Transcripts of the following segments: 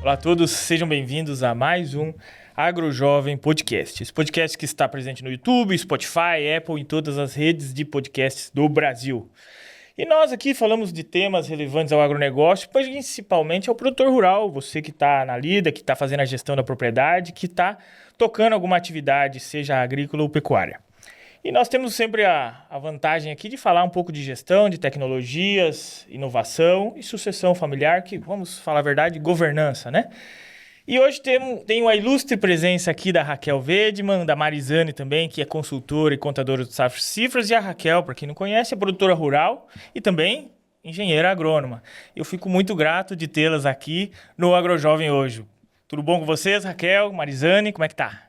Olá a todos, sejam bem-vindos a mais um AgroJovem Podcast. Esse podcast que está presente no YouTube, Spotify, Apple e em todas as redes de podcasts do Brasil. E nós aqui falamos de temas relevantes ao agronegócio, principalmente ao produtor rural, você que está na lida, que está fazendo a gestão da propriedade, que está tocando alguma atividade, seja agrícola ou pecuária. E nós temos sempre a vantagem aqui de falar um pouco de gestão, de tecnologias, inovação e sucessão familiar, que, vamos falar a verdade, governança, né? E hoje tenho a ilustre presença aqui da Raquel Wedman, da Marizane também, que é consultora e contadora do Safras e Cifras, e a Raquel, para quem não conhece, é produtora rural e também engenheira agrônoma. Eu fico muito grato de tê-las aqui no AgroJovem hoje. Tudo bom com vocês, Raquel, Marizane? Como é que tá?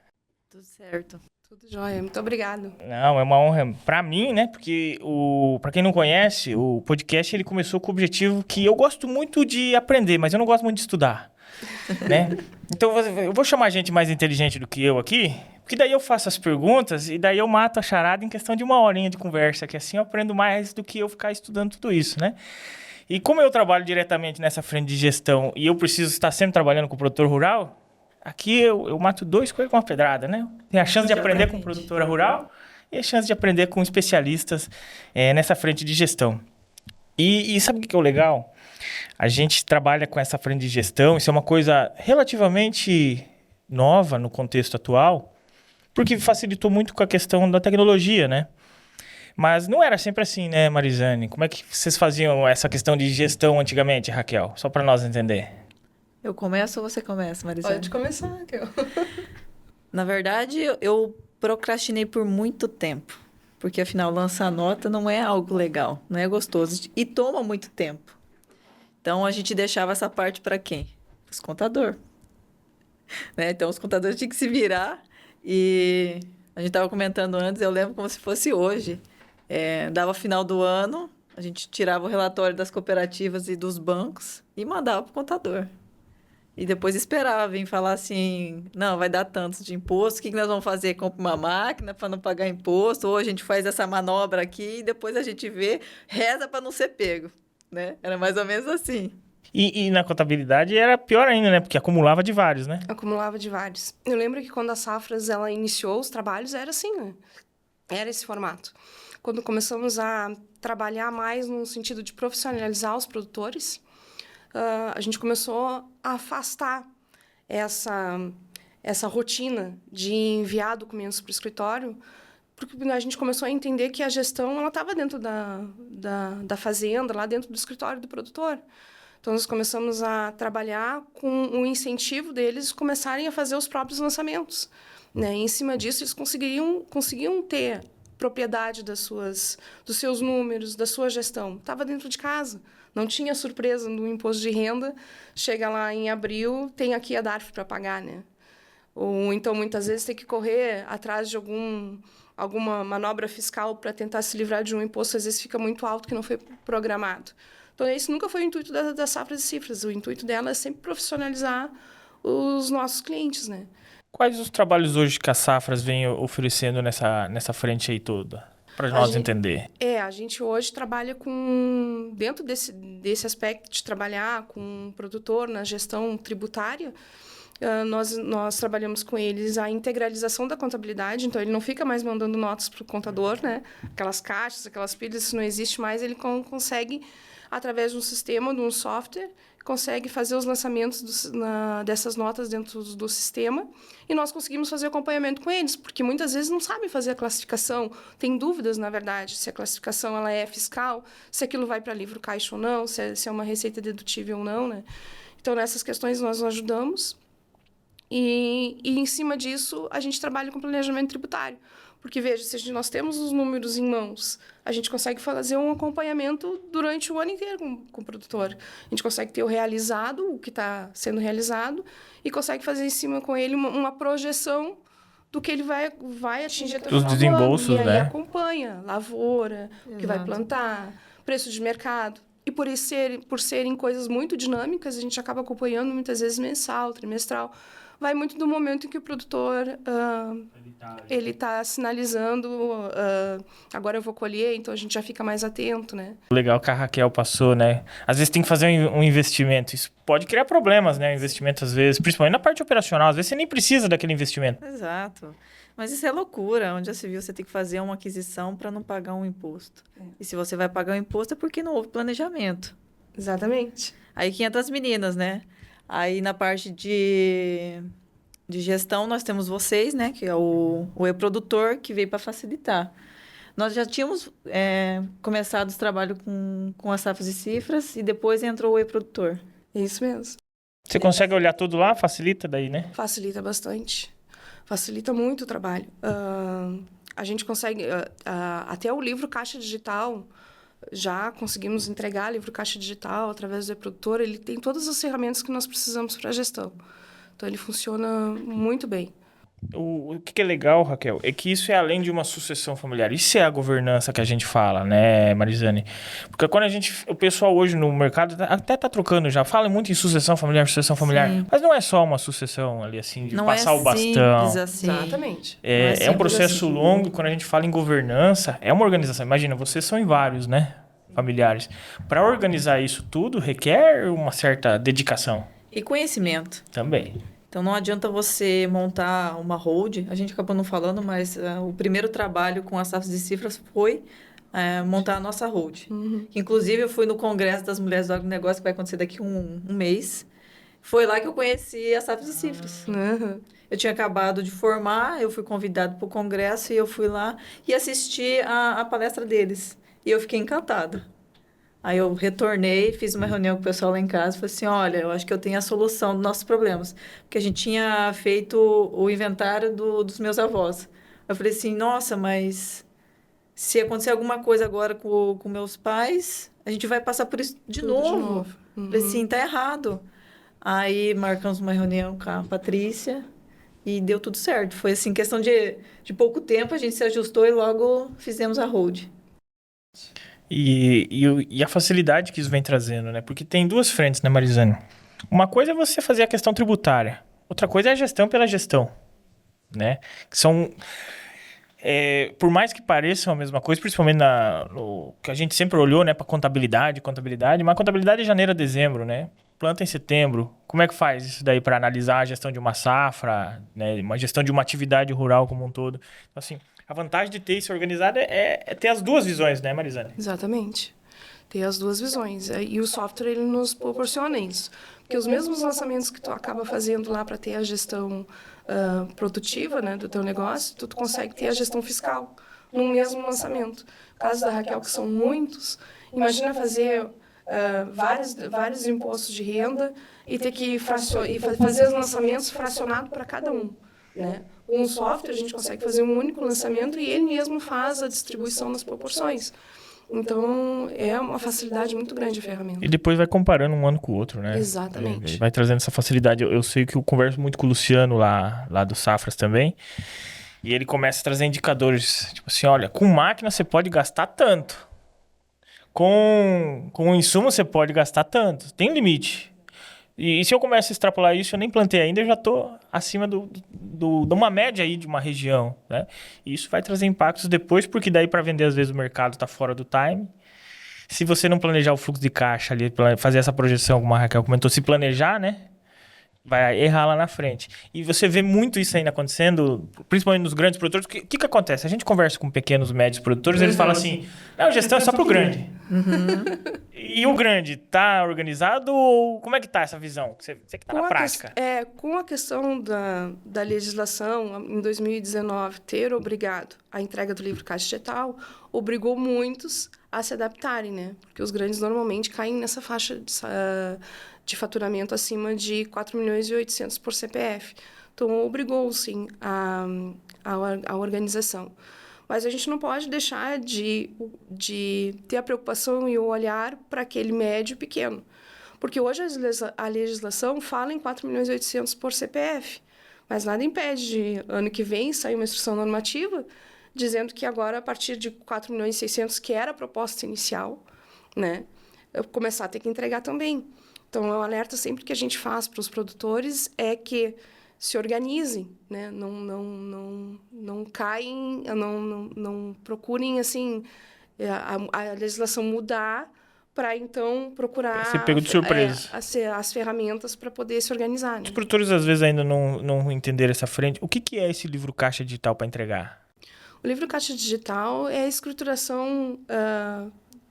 Tudo certo. Tudo jóia, muito obrigado. Não, é uma honra para mim, né? Porque, para quem não conhece, o podcast ele começou com o objetivo que eu gosto muito de aprender, mas eu não gosto muito de estudar, né? Então, eu vou chamar gente mais inteligente do que eu aqui, porque daí eu faço as perguntas e daí eu mato a charada em questão de uma horinha de conversa, que assim eu aprendo mais do que eu ficar estudando tudo isso, né? E como eu trabalho diretamente nessa frente de gestão e eu preciso estar sempre trabalhando com o produtor rural, aqui eu mato dois coelhos com uma pedrada, né? Tem a chance de aprender com produtora rural e a chance de aprender com especialistas nessa frente de gestão. E sabe o que é o legal? A gente trabalha com essa frente de gestão, isso é uma coisa relativamente nova no contexto atual, porque facilitou muito com a questão da tecnologia, né? Mas não era sempre assim, né, Marizane? Como é que vocês faziam essa questão de gestão antigamente, Raquel? Só para nós entender. Eu começo ou você começa, Marizane? Pode começar, Raquel. Na verdade, eu procrastinei por muito tempo. Porque, afinal, lançar nota não é algo legal, não é gostoso. E toma muito tempo. Então, a gente deixava essa parte para quem? Os contadores. Né? Então, os contadores tinham que se virar. E a gente estava comentando antes, eu lembro como se fosse hoje. Dava final do ano, a gente tirava o relatório das cooperativas e dos bancos e mandava para o contador. E depois esperava vir falar assim, não, vai dar tantos de imposto, o que nós vamos fazer? Compra uma máquina para não pagar imposto, ou a gente faz essa manobra aqui e depois a gente vê, reza para não ser pego, né? Era mais ou menos assim. E na contabilidade era pior ainda, né? Porque acumulava de vários, né? Acumulava de vários. Eu lembro que quando a Safras ela iniciou os trabalhos, era assim, né? Era esse formato. Quando começamos a trabalhar mais no sentido de profissionalizar os produtores, a gente começou a afastar essa rotina de enviar documentos para o escritório, porque a gente começou a entender que a gestão estava dentro da fazenda, lá dentro do escritório do produtor. Então, nós começamos a trabalhar com o incentivo deles começarem a fazer os próprios lançamentos, né? E, em cima disso, eles conseguiam ter propriedade dos seus números, da sua gestão. Estava dentro de casa. Não tinha surpresa no imposto de renda. Chega lá em abril, tem aqui a DARF para pagar, né? Ou então, muitas vezes, tem que correr atrás de alguma manobra fiscal para tentar se livrar de um imposto, às vezes fica muito alto, que não foi programado. Então, esse nunca foi o intuito da Safras e Cifras. O intuito dela é sempre profissionalizar os nossos clientes, né? Quais os trabalhos hoje que a Safras vem oferecendo nessa frente aí toda? Para nós entender. A gente hoje trabalha dentro desse aspecto de trabalhar com o produtor na gestão tributária, nós trabalhamos com eles a integralização da contabilidade, então ele não fica mais mandando notas para o contador, né? Aquelas caixas, aquelas pilhas, isso não existe mais, ele consegue, através de um sistema, de um software, consegue fazer os lançamentos dessas notas dentro do sistema e nós conseguimos fazer acompanhamento com eles, porque muitas vezes não sabem fazer a classificação, tem dúvidas, na verdade, se a classificação ela é fiscal, se aquilo vai para livro caixa ou não, se é uma receita dedutível ou não, né? Então, nessas questões nós ajudamos e em cima disso, a gente trabalha com planejamento tributário. Porque, veja, se nós temos os números em mãos, a gente consegue fazer um acompanhamento durante o ano inteiro com o produtor. A gente consegue ter o realizado, o que está sendo realizado, e consegue fazer em cima com ele uma projeção do que ele vai atingir até o final do ano. E aí acompanha lavoura, o que vai plantar, preço de mercado. E por serem coisas muito dinâmicas, a gente acaba acompanhando muitas vezes mensal, trimestral. vai muito do momento em que o produtor ele está sinalizando, agora eu vou colher, então a gente já fica mais atento, né? Legal que a Raquel passou, né? Às vezes tem que fazer um investimento. Isso pode criar problemas, né? O investimento, às vezes, principalmente na parte operacional. Às vezes você nem precisa daquele investimento. Exato. Mas isso é loucura. Onde já se viu, você tem que fazer uma aquisição para não pagar um imposto. E se você vai pagar um imposto é porque não houve planejamento. Exatamente. Aí que entra as meninas, né? Aí na parte de gestão nós temos vocês, né? Que é o e-produtor que veio para facilitar. Nós já tínhamos começado os trabalhos com as safras e cifras e depois entrou o e-produtor. Isso mesmo. Você consegue olhar tudo lá? Facilita daí, né? Facilita bastante. Facilita muito o trabalho. A gente consegue... até o livro Caixa Digital, já conseguimos entregar livro Caixa Digital através do e-produtor. Ele tem todas as ferramentas que nós precisamos para a gestão. Então, ele funciona muito bem. O que é legal, Raquel, é que isso é além de uma sucessão familiar. Isso é a governança que a gente fala, né, Marizane? Porque quando o pessoal hoje no mercado até tá trocando já, fala muito em sucessão familiar. Sim. Mas não é só uma sucessão ali, assim, de Não passar o bastão. Simples assim. Exatamente. É um processo longo. Quando a gente fala em governança, é uma organização. Imagina, vocês são em vários, né, familiares. Para organizar isso tudo, requer uma certa dedicação. E conhecimento. Também. Então, não adianta você montar uma hold. A gente acabou não falando, mas o primeiro trabalho com as safras e cifras foi montar a nossa hold. Uhum. Inclusive, eu fui no Congresso das Mulheres do Agronegócio, que vai acontecer daqui um mês. Foi lá que eu conheci as safras e cifras. Uhum. Eu tinha acabado de formar, eu fui convidado para o Congresso e eu fui lá e assisti a palestra deles. E eu fiquei encantada. Aí eu retornei, fiz uma reunião com o pessoal lá em casa e falei assim, olha, eu acho que eu tenho a solução dos nossos problemas. Porque a gente tinha feito o inventário dos meus avós. Eu falei assim, nossa, mas se acontecer alguma coisa agora com meus pais, a gente vai passar por isso de Tudo novo. Uhum. Falei assim, tá errado. Aí marcamos uma reunião com a Patrícia e deu tudo certo. Foi assim, questão de pouco tempo, a gente se ajustou e logo fizemos a hold. E a facilidade que isso vem trazendo, né? Porque tem duas frentes, né, Marizane? Uma coisa é você fazer a questão tributária. Outra coisa é a gestão pela gestão, né? Que são... por mais que pareçam a mesma coisa, principalmente no que a gente sempre olhou, né? Para contabilidade, mas contabilidade é janeiro a dezembro, né? Planta em setembro. Como é que faz isso daí para analisar a gestão de uma safra, né? Uma gestão de uma atividade rural como um todo? Então, assim, a vantagem de ter isso organizado é ter as duas visões, né, Marizane? Exatamente. Ter as duas visões. E o software, ele nos proporciona isso. Porque os mesmos lançamentos que tu acaba fazendo lá para ter a gestão produtiva, né, do teu negócio, tu consegue ter a gestão fiscal no mesmo lançamento. No caso da Raquel, que são muitos, imagina fazer vários impostos de renda e ter que fazer os lançamentos fracionados para cada um, né? Com o software, a gente consegue fazer um único lançamento e ele mesmo faz a distribuição nas proporções. Então, é uma facilidade muito grande a ferramenta. E depois vai comparando um ano com o outro, né? Exatamente. Vai trazendo essa facilidade. Eu sei que eu converso muito com o Luciano lá do Safras também. E ele começa a trazer indicadores. Tipo assim, olha, com máquina você pode gastar tanto. Com insumo você pode gastar tanto. Tem limite. E se eu começo a extrapolar isso, eu nem plantei ainda, eu já estou acima de uma média aí de uma região, né? E isso vai trazer impactos depois, porque daí para vender às vezes o mercado está fora do time. Se você não planejar o fluxo de caixa ali, fazer essa projeção, como a Raquel comentou, se planejar, né? Vai errar lá na frente. E você vê muito isso ainda acontecendo, principalmente nos grandes produtores. O que acontece? A gente conversa com pequenos, médios produtores, eles falam assim, não, gestão é só pro grande. Uhum. E o grande, tá organizado ou como é que tá essa visão? Você que tá na prática. Com a questão da legislação, em 2019, ter obrigado a entrega do livro Caixa Digital, obrigou muitos a se adaptarem, né? Porque os grandes normalmente caem nessa faixa de faturamento acima de 4.800.000 por CPF. Então, obrigou, sim, a organização. Mas a gente não pode deixar de ter a preocupação e o olhar para aquele médio e pequeno. Porque hoje a legislação fala em 4.800.000 por CPF, mas nada impede de, ano que vem, sair uma instrução normativa dizendo que agora, a partir de 4.600.000, que era a proposta inicial, né, começar a ter que entregar também. Então, o alerta sempre que a gente faz para os produtores é que se organizem, né? Não caem, não procurem, assim, a legislação mudar para, então, procurar Ser pego de surpresa. as ferramentas para poder se organizar, né? Os produtores às vezes ainda não entenderam essa frente. O que é esse livro caixa digital para entregar? O livro caixa digital é a escrituração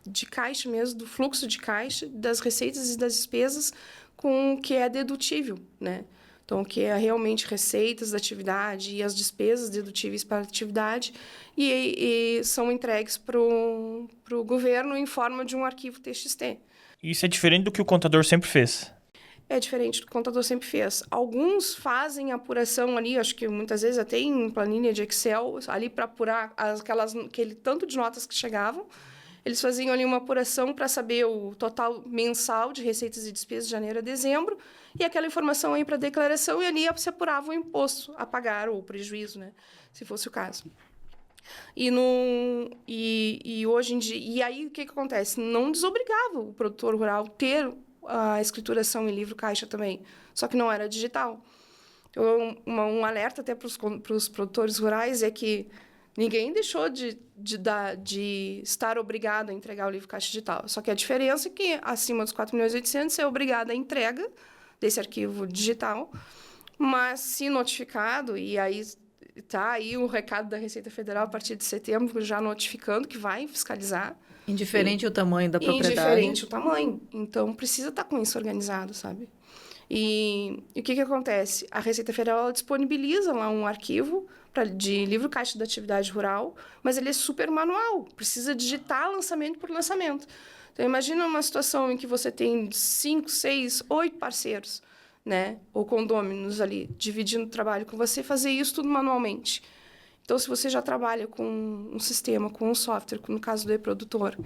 de caixa mesmo, do fluxo de caixa, das receitas e das despesas com o que é dedutível, né? Então, o que é realmente receitas da atividade e as despesas dedutíveis para a atividade e são entregues para o governo em forma de um arquivo TXT. Isso é diferente do que o contador sempre fez. É diferente do que o contador sempre fez. Alguns fazem apuração ali, acho que muitas vezes até em planilha de Excel, ali para apurar aquele tanto de notas que chegavam. Eles faziam ali uma apuração para saber o total mensal de receitas e despesas de janeiro a dezembro, e aquela informação aí para declaração, e ali se apurava o imposto a pagar, ou o prejuízo, né? Se fosse o caso. E hoje em dia... E aí, o que acontece? Não desobrigava o produtor rural ter a escrituração em livro caixa também, só que não era digital. Então, um alerta até para os produtores rurais é que ninguém deixou de estar obrigado a entregar o livro caixa digital. Só que a diferença é que, acima dos 4.800.000, é obrigado a entrega desse arquivo digital, mas se notificado, e aí está aí o recado da Receita Federal a partir de setembro, já notificando que vai fiscalizar. Indiferente o tamanho da propriedade. Indiferente o tamanho. Então, precisa estar com isso organizado, sabe? E o que acontece? A Receita Federal ela disponibiliza lá um arquivo de livro caixa da atividade rural, mas ele é super manual. Precisa digitar lançamento por lançamento. Então, imagina uma situação em que você tem 5, 6, 8 parceiros, né? Ou condôminos ali, dividindo o trabalho com você, fazer isso tudo manualmente. Então, se você já trabalha com um sistema, com um software, no caso do e-produtor,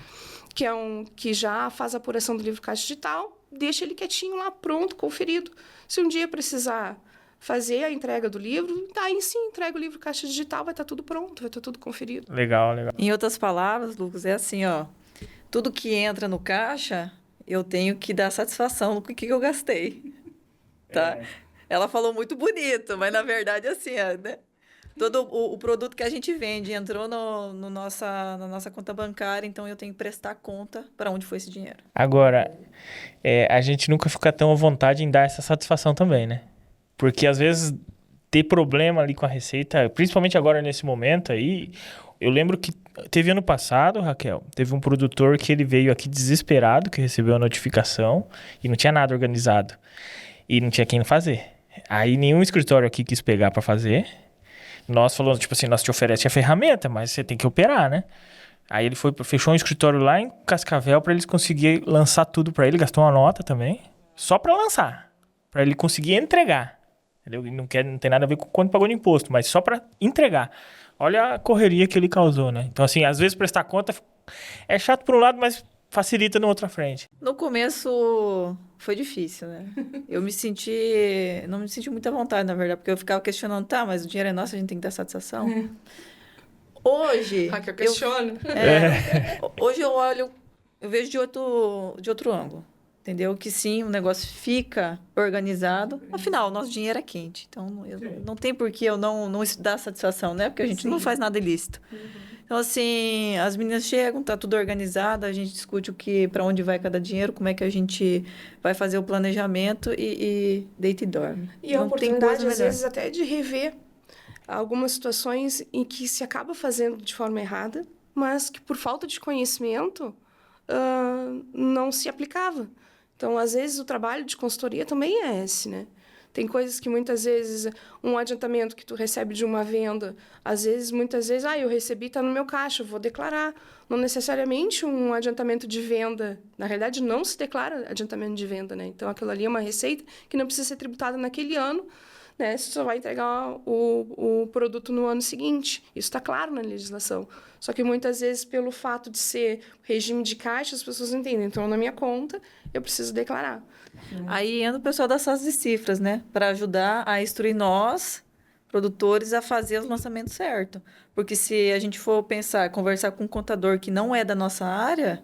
que já faz a apuração do livro caixa digital, deixa ele quietinho lá, pronto, conferido. Se um dia precisar fazer a entrega do livro, daí sim, entrega o livro caixa digital, vai estar tudo pronto, vai estar tudo conferido. Legal, legal. Em outras palavras, Lucas, é assim, ó. Tudo que entra no caixa, eu tenho que dar satisfação no que eu gastei. Tá? Ela falou muito bonito, mas na verdade, assim, né? Todo o produto que a gente vende entrou na nossa conta bancária, então eu tenho que prestar conta para onde foi esse dinheiro. Agora, a gente nunca fica tão à vontade em dar essa satisfação também, né? Porque às vezes ter problema ali com a receita, principalmente agora nesse momento aí, eu lembro que teve ano passado, Raquel, teve um produtor que ele veio aqui desesperado, que recebeu a notificação e não tinha nada organizado. E não tinha quem fazer. Aí nenhum escritório aqui quis pegar para fazer. Nós falamos, tipo assim, nós te oferecemos a ferramenta, mas você tem que operar, né? Aí ele fechou um escritório lá em Cascavel para eles conseguirem lançar tudo para ele. Gastou uma nota também, só para lançar. Para ele conseguir entregar. Entendeu? Não tem nada a ver com quanto pagou de imposto, mas só para entregar. Olha a correria que ele causou, né? Então, assim, às vezes prestar conta é chato por um lado, mas facilita na outra frente. No começo foi difícil, né? Não me senti muito à vontade, na verdade, porque eu ficava questionando, tá, mas o dinheiro é nosso, a gente tem que dar satisfação. Hoje... Que eu questiono. Hoje eu vejo de outro ângulo, entendeu? Que sim, o negócio fica organizado. Afinal, o nosso dinheiro é quente, então não tem por que eu não dar satisfação, né? Porque a gente não faz nada ilícito. Então, assim, as meninas chegam, tá tudo organizado, a gente discute para onde vai cada dinheiro, como é que a gente vai fazer o planejamento e deita e dorme. E a oportunidade, às vezes, até de rever algumas situações em que se acaba fazendo de forma errada, mas que, por falta de conhecimento, não se aplicava. Então, às vezes, o trabalho de consultoria também é esse, né? Tem coisas que, muitas vezes, um adiantamento que tu recebe de uma venda, muitas vezes, eu recebi, está no meu caixa, eu vou declarar. Não necessariamente um adiantamento de venda. Na realidade, não se declara adiantamento de venda, né? Então, aquilo ali é uma receita que não precisa ser tributada naquele ano, né? Você só vai entregar o produto no ano seguinte. Isso está claro na legislação. Só que, muitas vezes, pelo fato de ser regime de caixa, as pessoas não entendem. Então, na minha conta, eu preciso declarar. Aí entra o pessoal das salas de cifras, né? Para ajudar a instruir nós, produtores, a fazer os lançamentos certos. Porque se a gente for conversar com um contador que não é da nossa área,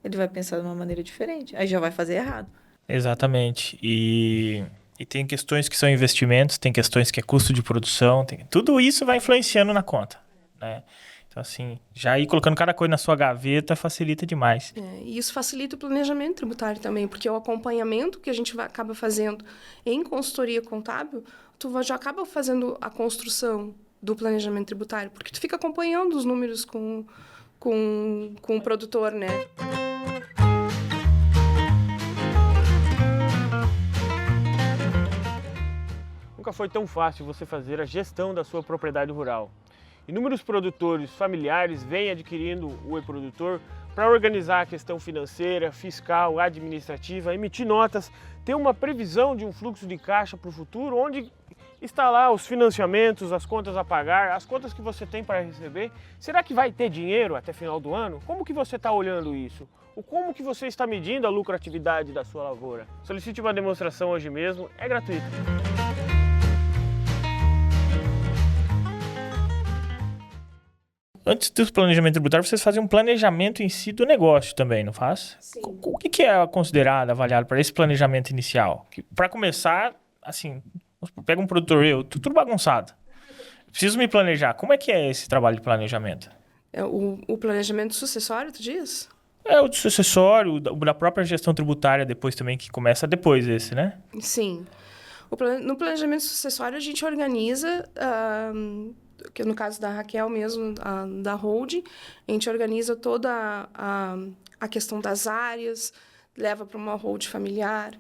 ele vai pensar de uma maneira diferente. Aí já vai fazer errado. Exatamente. E E tem questões que são investimentos, tem questões que é custo de produção, tudo isso vai influenciando na conta, né? Então, assim, já ir colocando cada coisa na sua gaveta facilita demais. E isso facilita o planejamento tributário também, porque o acompanhamento que a gente acaba fazendo em consultoria contábil, tu já acaba fazendo a construção do planejamento tributário, porque tu fica acompanhando os números com o produtor, né? Nunca foi tão fácil você fazer a gestão da sua propriedade rural. Inúmeros produtores familiares vêm adquirindo o e-produtor para organizar a questão financeira, fiscal, administrativa, emitir notas, ter uma previsão de um fluxo de caixa para o futuro, onde está lá os financiamentos, as contas a pagar, as contas que você tem para receber. Será que vai ter dinheiro até final do ano? Como que você está olhando isso? Ou como que você está medindo a lucratividade da sua lavoura? Solicite uma demonstração hoje mesmo, é gratuito. Antes do planejamento tributário, vocês fazem um planejamento em si do negócio também, não faz? Sim. O que é considerado, avaliado para esse planejamento inicial? Para começar, assim, pega um produtor, eu, tudo bagunçado. Preciso me planejar. Como é que é esse trabalho de planejamento? O planejamento sucessório, tu diz? É o sucessório, da própria gestão tributária depois também, que começa depois esse, né? Sim. No planejamento sucessório, a gente organiza, que no caso da Raquel mesmo, da holding, a gente organiza toda a questão das áreas, leva para uma holding familiar,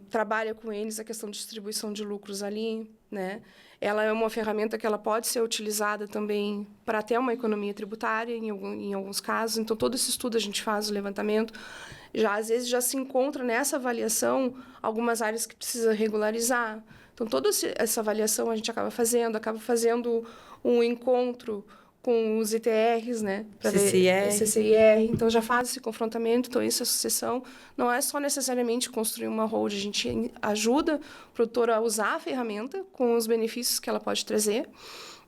trabalha com eles a questão de distribuição de lucros ali, né? Ela é uma ferramenta que ela pode ser utilizada também para ter uma economia tributária, em alguns casos. Então, todo esse estudo a gente faz, o levantamento. Às vezes, já se encontra nessa avaliação algumas áreas que precisa regularizar. Então, toda essa avaliação a gente acaba fazendo um encontro com os ITRs, né? CCIR. Então, já faz esse confrontamento. Então, essa sucessão não é só necessariamente construir uma holding. A gente ajuda o produtor a usar a ferramenta com os benefícios que ela pode trazer,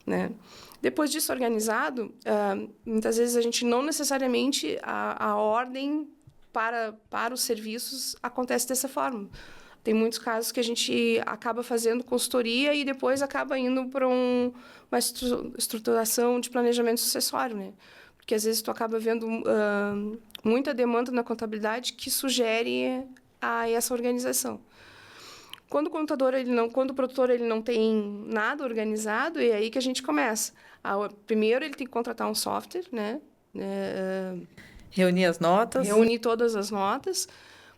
né? Depois disso organizado, muitas vezes a gente não necessariamente a ordem para os serviços acontece dessa forma. Tem muitos casos que a gente acaba fazendo consultoria e depois acaba indo para uma estruturação de planejamento sucessório, né? Porque, às vezes, tu acaba vendo muita demanda na contabilidade que sugere a essa organização. Quando o produtor ele não tem nada organizado, é aí que a gente começa. Primeiro, ele tem que contratar um software, né? Reunir as notas. Reunir todas as notas.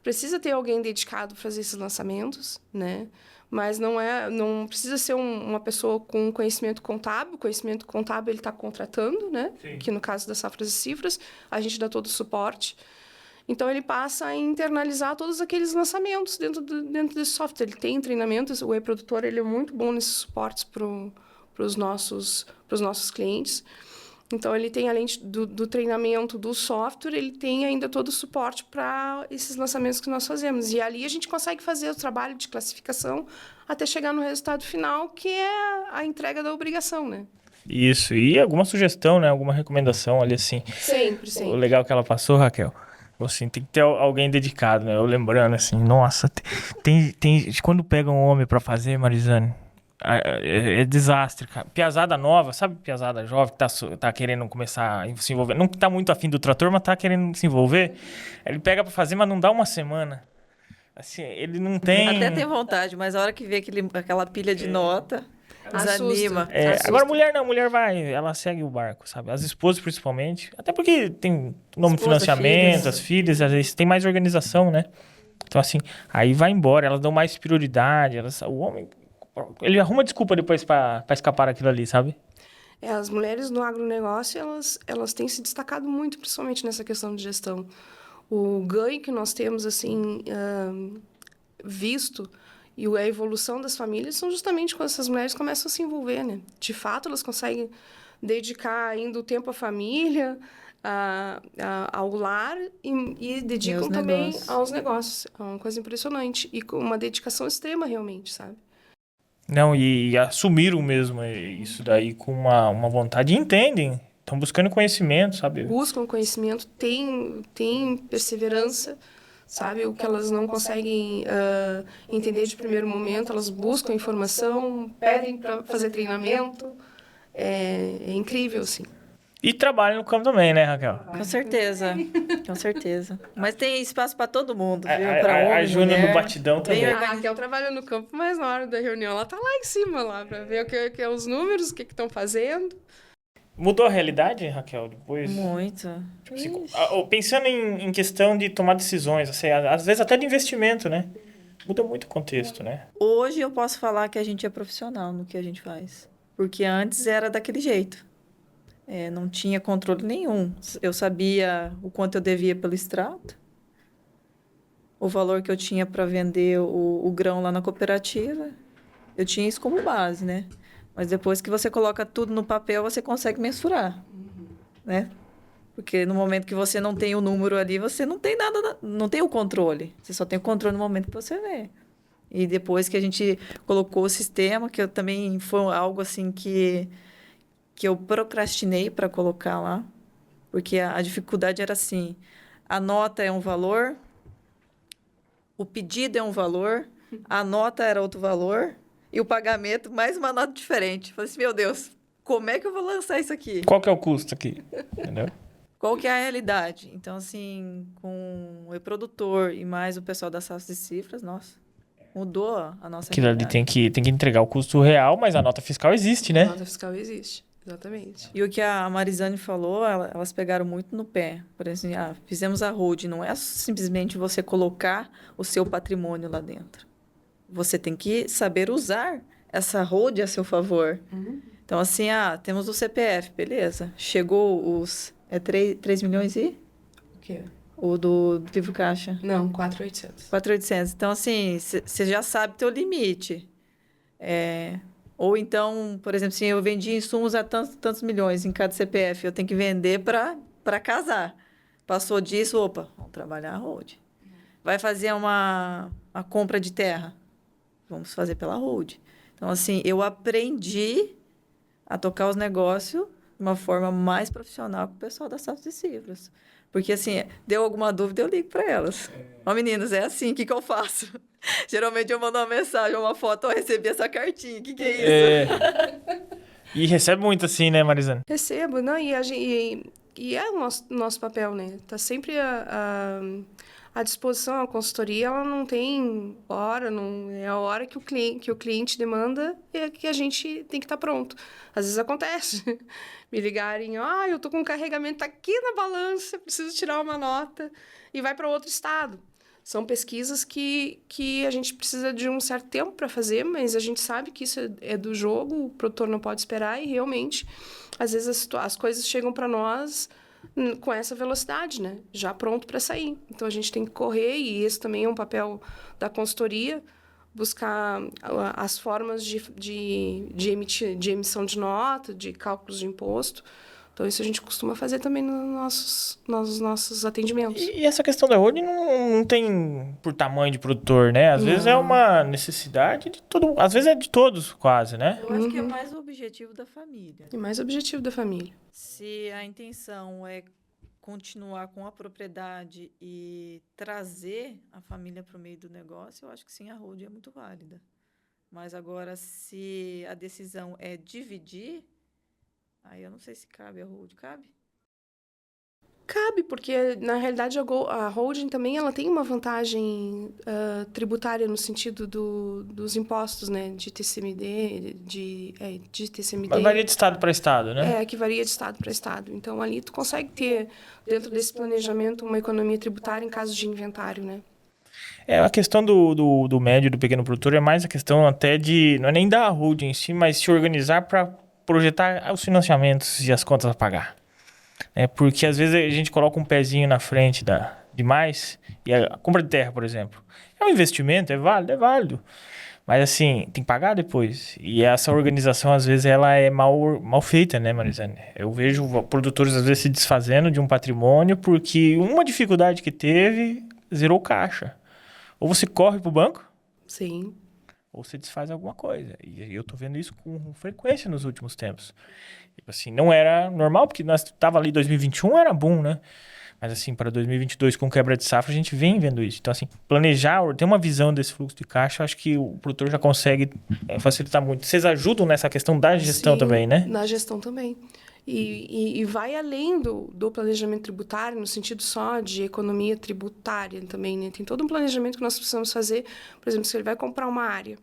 Precisa ter alguém dedicado para fazer esses lançamentos, né? Mas não precisa ser uma pessoa com conhecimento contábil. O conhecimento contábil ele está contratando, né? Sim. Que no caso das safras e cifras, a gente dá todo o suporte. Então, ele passa a internalizar todos aqueles lançamentos dentro desse software. Ele tem treinamentos, o e-produtor ele é muito bom nesses suportes para os nossos clientes. Então, ele tem, além do treinamento do software, ele tem ainda todo o suporte para esses lançamentos que nós fazemos. E ali a gente consegue fazer o trabalho de classificação até chegar no resultado final, que é a entrega da obrigação, né? Isso. E alguma sugestão, né? Alguma recomendação ali, assim. Sempre. O legal que ela passou, Raquel, assim, tem que ter alguém dedicado, né? Eu lembrando, assim, nossa, tem quando pega um homem para fazer, Marizane, é desastre, cara. Piazada nova, sabe? Piazada jovem que tá querendo começar a se envolver. Não tá muito afim do trator, mas tá querendo se envolver. Ele pega pra fazer, mas não dá uma semana. Assim, ele não tem... Até tem vontade, mas a hora que vê aquela pilha de nota, desanima. Agora mulher vai, ela segue o barco, sabe? As esposas principalmente. Até porque tem nome de financiamento, filhas. As filhas, às vezes tem mais organização, né? Então assim, aí vai embora, elas dão mais prioridade. O homem... Ele arruma desculpa depois para escapar daquilo ali, sabe? As mulheres no agronegócio, elas têm se destacado muito, principalmente nessa questão de gestão. O ganho que nós temos, assim, visto e a evolução das famílias são justamente quando essas mulheres começam a se envolver, né? De fato, elas conseguem dedicar ainda o tempo à família, ao lar e dedicam também aos negócios. É uma coisa impressionante e com uma dedicação extrema, realmente, sabe? Não, e assumiram mesmo isso daí com uma vontade e entendem. Estão buscando conhecimento, sabe? Buscam conhecimento, têm perseverança, sabe? O que elas não conseguem entender de primeiro momento, elas buscam informação, pedem para fazer treinamento. É incrível, assim. E trabalha no campo também, né, Raquel? Com certeza, com certeza. Mas tem espaço para todo mundo, viu? A, Para a, homem, a Júnior mulher. no batidão Bem também. A organizado. Raquel trabalha no campo, mas na hora da reunião ela tá lá em cima, lá, para ver o que é os números, o que estão fazendo. Mudou a realidade, Raquel, depois? Muito. Tipo assim, Ixi. pensando em questão de tomar decisões, assim, às vezes até de investimento, né? Muda muito o contexto, né? Hoje eu posso falar que a gente é profissional no que a gente faz. Porque antes era daquele jeito. Não tinha controle nenhum. Eu sabia o quanto eu devia pelo extrato, o valor que eu tinha para vender o grão lá na cooperativa. Eu tinha isso como base, né? Mas depois que você coloca tudo no papel, você consegue mensurar, né? Porque no momento que você não tem o número ali, você não tem nada, não tem o controle. Você só tem o controle no momento que você vê. E depois que a gente colocou o sistema, que eu também foi algo assim que eu procrastinei para colocar lá, porque a dificuldade era assim, a nota é um valor, o pedido é um valor, a nota era outro valor e o pagamento mais uma nota diferente. Falei assim, meu Deus, como é que eu vou lançar isso aqui? Qual que é o custo aqui? Entendeu? Qual que é a realidade? Então, assim, com o produtor e mais o pessoal das safras de cifras, nossa, mudou a nossa Aquilo ali realidade. tem que entregar o custo real, mas a nota fiscal existe, A né? nota fiscal existe, exatamente. E o que a Marizane falou, elas pegaram muito no pé. Por exemplo, fizemos a hold. Não é simplesmente você colocar o seu patrimônio lá dentro. Você tem que saber usar essa hold a seu favor. Então, assim, temos o CPF, beleza. Chegou os 3 milhões e? O quê? O do livro caixa. Não, 4.800. 4.800. Então, assim, você já sabe teu limite. Ou então, por exemplo, se eu vendi insumos a tantos milhões em cada CPF, eu tenho que vender para casar. Passou disso, opa, vamos trabalhar a hold. Vai fazer uma compra de terra? Vamos fazer pela hold. Então, assim, eu aprendi a tocar os negócios de uma forma mais profissional com o pessoal das safras de cifras. Porque, assim, deu alguma dúvida, eu ligo para elas. Ó, meninas, é assim, o que eu faço? Geralmente eu mando uma mensagem, uma foto, eu recebi essa cartinha, o que é isso? E recebe muito assim, né, Marizane? Recebo, não, e é o nosso papel, né? Tá sempre à disposição. A consultoria, ela não tem hora, não é a hora que o cliente demanda, é que a gente tem que estar pronto. Às vezes acontece me ligarem, eu tô com um carregamento aqui na balança, preciso tirar uma nota, e vai para outro estado. São pesquisas que a gente precisa de um certo tempo para fazer, mas a gente sabe que isso é do jogo, o produtor não pode esperar e realmente, às vezes, as coisas chegam para nós com essa velocidade, né? Já pronto para sair. Então, a gente tem que correr e esse também é um papel da consultoria, buscar as formas de emissão de nota, de cálculos de imposto. Então, isso a gente costuma fazer também nos nossos atendimentos. E essa questão da holding não tem por tamanho de produtor, né? Às vezes é uma necessidade de todo, às vezes é de todos, quase, né? Eu acho que é mais o objetivo da família. E mais objetivo da família. Se a intenção é continuar com a propriedade e trazer a família para o meio do negócio, eu acho que sim, a holding é muito válida. Mas agora, se a decisão é dividir, aí eu não sei se cabe a holding. Cabe? Cabe, porque, na realidade, a holding também ela tem uma vantagem tributária no sentido dos impostos, né? De TCMD, de TCMD. Mas varia de estado para estado, né? Que varia de estado para estado. Então, ali tu consegue ter, dentro desse planejamento, uma economia tributária em caso de inventário, né? A questão do médio e do pequeno produtor é mais a questão até de, não é nem da holding em si, mas se organizar para projetar os financiamentos e as contas a pagar. Porque às vezes a gente coloca um pezinho na frente demais, e a compra de terra, por exemplo, é um investimento, é válido, mas assim, tem que pagar depois. E essa organização, às vezes, ela é mal feita, né, Marizane? Eu vejo produtores, às vezes, se desfazendo de um patrimônio porque uma dificuldade que teve, zerou caixa. Ou você corre pro banco, Sim. ou você desfaz alguma coisa. E eu tô vendo isso com frequência nos últimos tempos. Tipo assim, não era normal, porque nós tava ali 2021, era boom, né? Mas assim, para 2022 com quebra de safra, a gente vem vendo isso. Então assim, planejar, ter uma visão desse fluxo de caixa, eu acho que o produtor já consegue facilitar muito. Vocês ajudam nessa questão da gestão Sim, também, né? na gestão também. E vai além do planejamento tributário, no sentido só de economia tributária também, né? Tem todo um planejamento que nós precisamos fazer. Por exemplo, se ele vai comprar uma área,